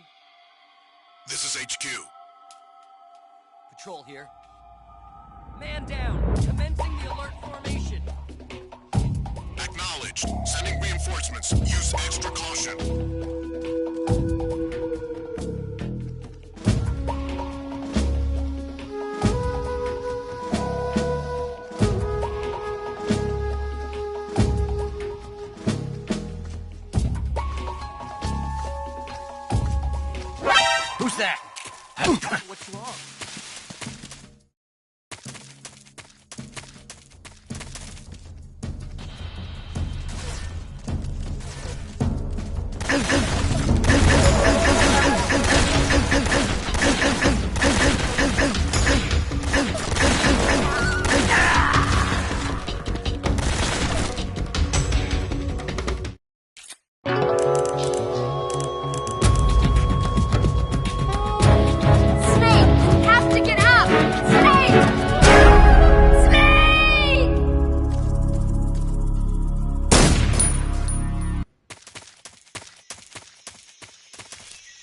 This is HQ. Patrol here. Man down! Commencing the alert formation! Acknowledged. Sending reinforcements. Use extra caution. Who's that? What's wrong?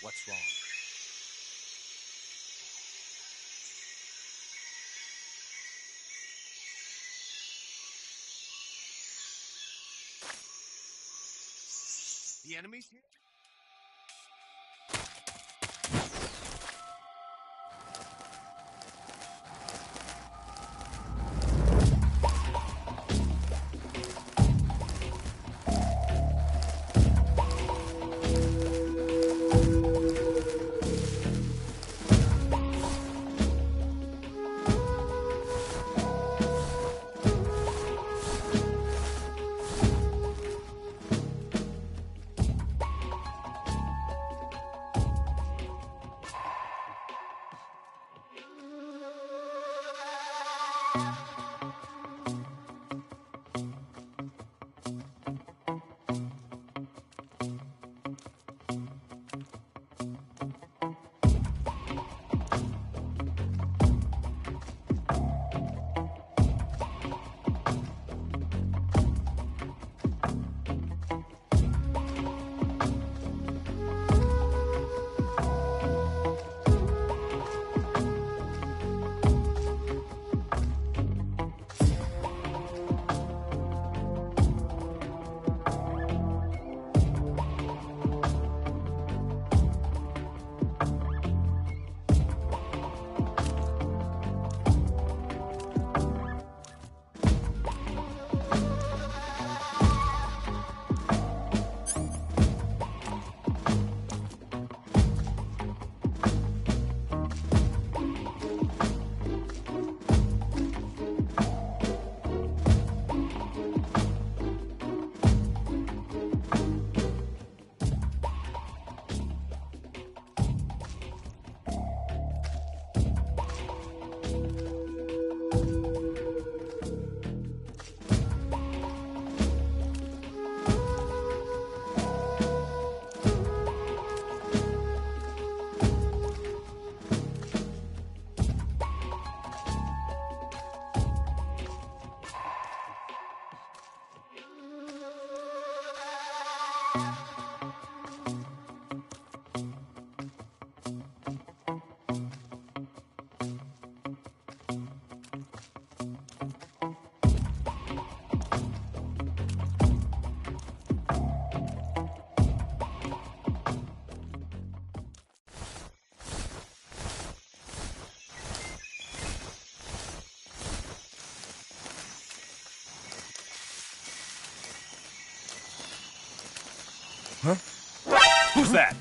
What's wrong? The enemy's here? Huh? Who's that?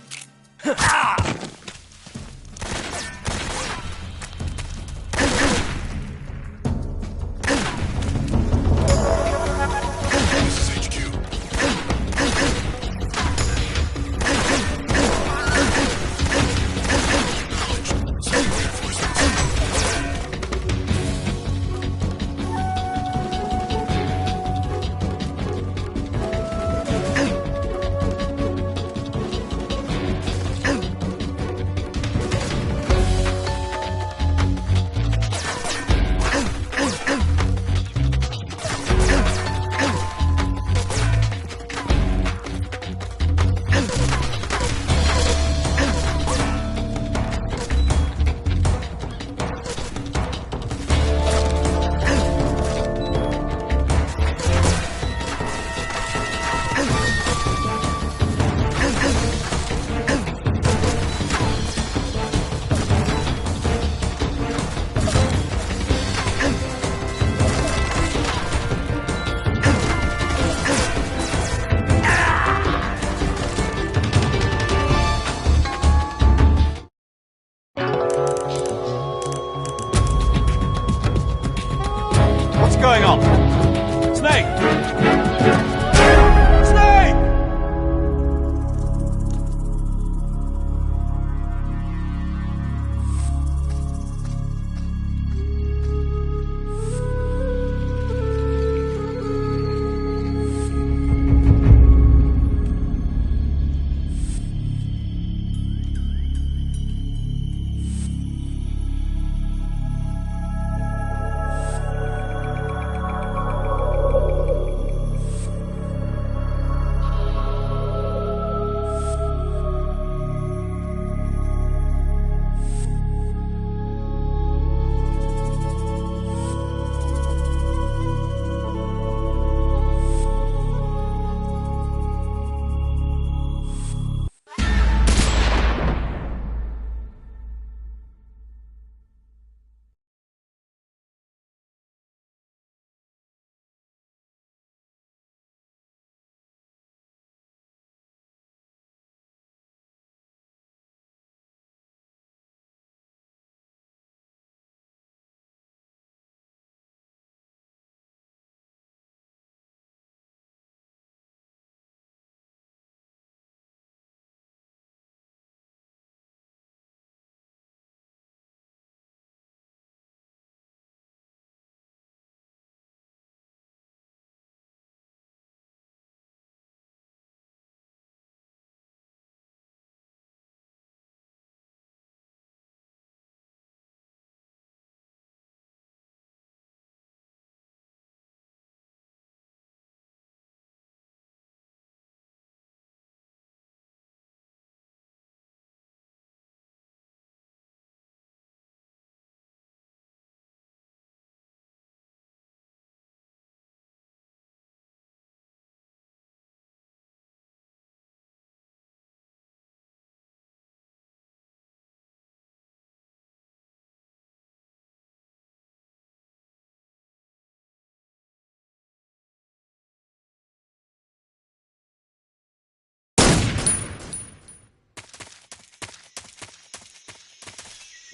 going on? Snake! Snake!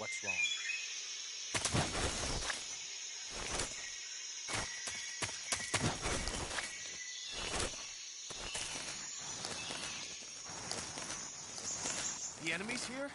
What's wrong? The enemy's here?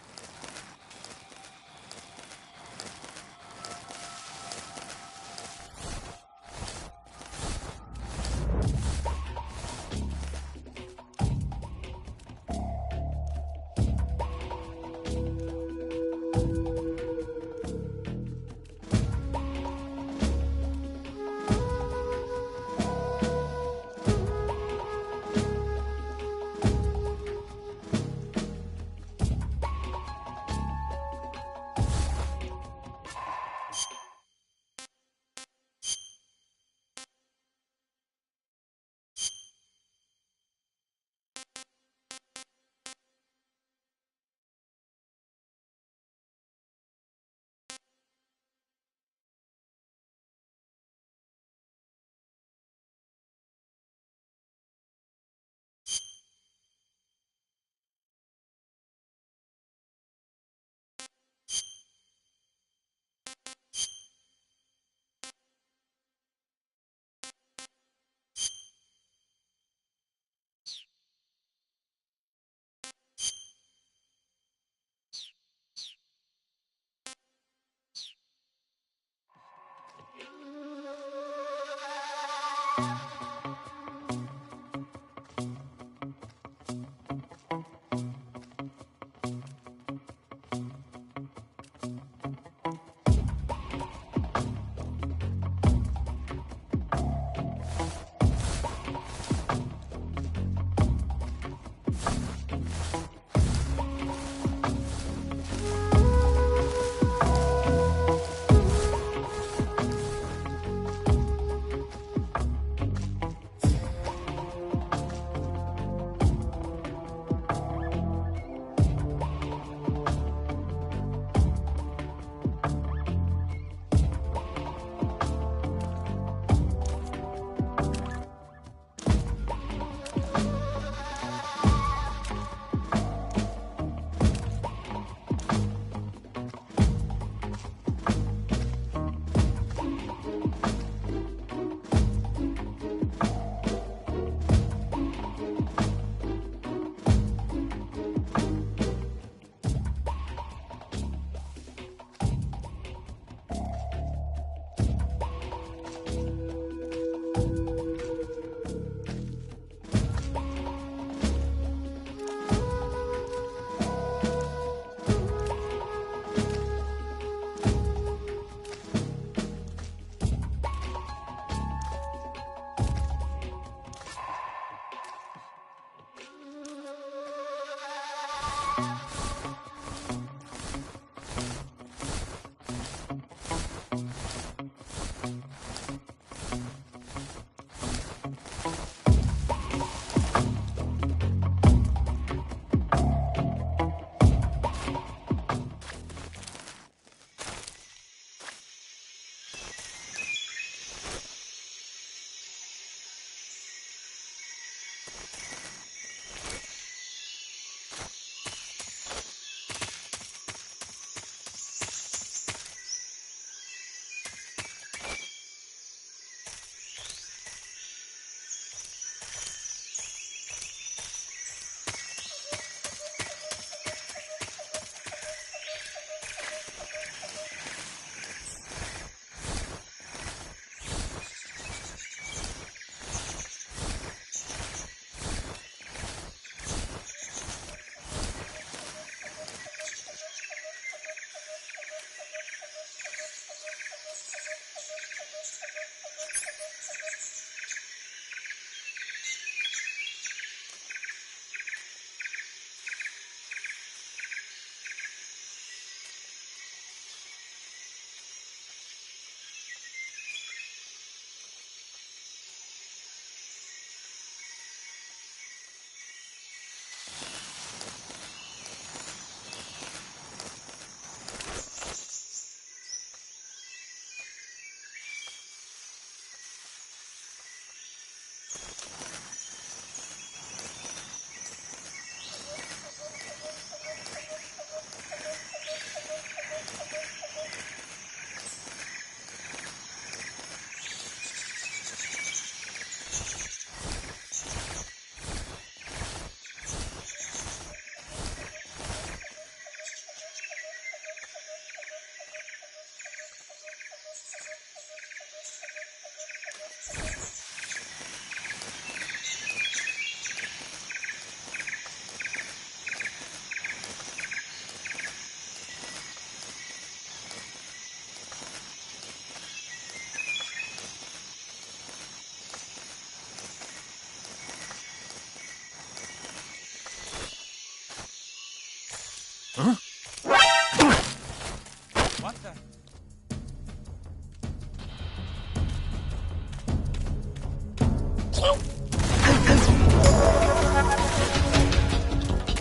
What the?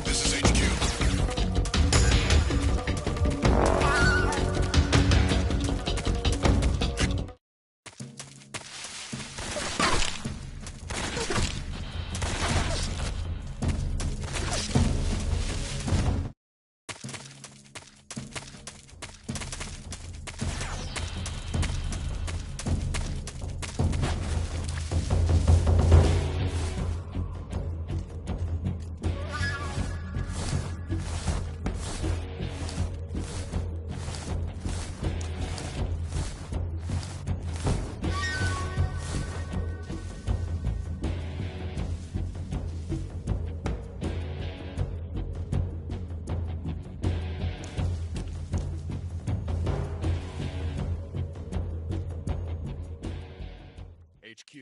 This is HQ. HQ.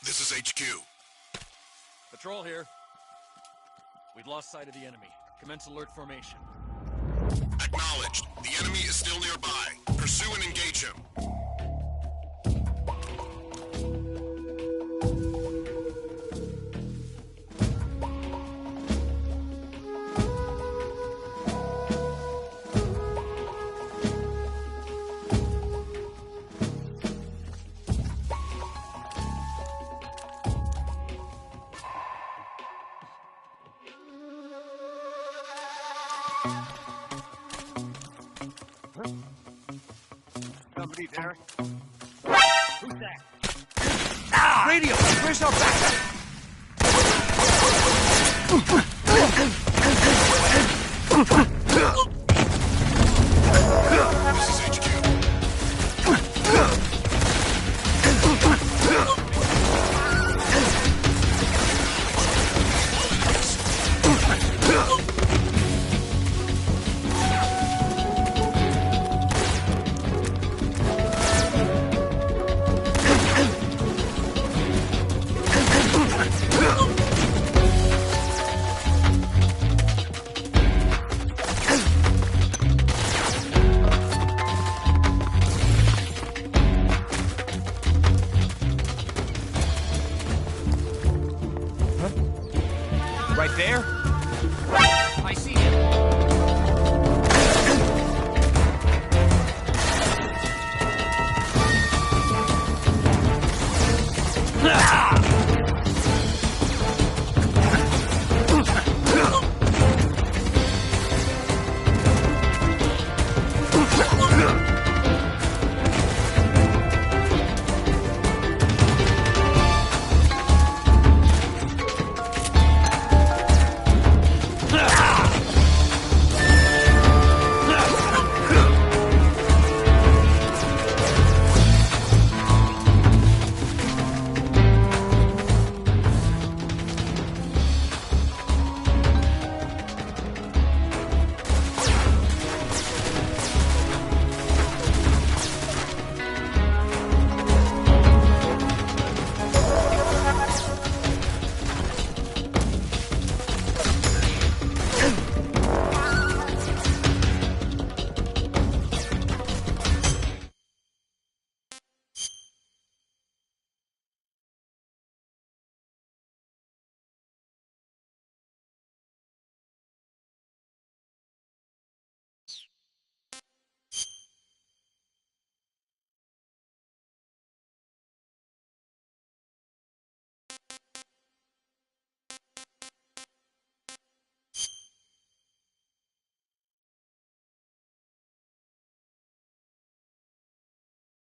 This is HQ. Patrol here. We've lost sight of the enemy. Commence alert formation. Acknowledged. The enemy is still nearby. Pursue and engage him. Somebody there? Who's that? Radio! Where's our backup? This is HQ. Right there? I see him. Ah!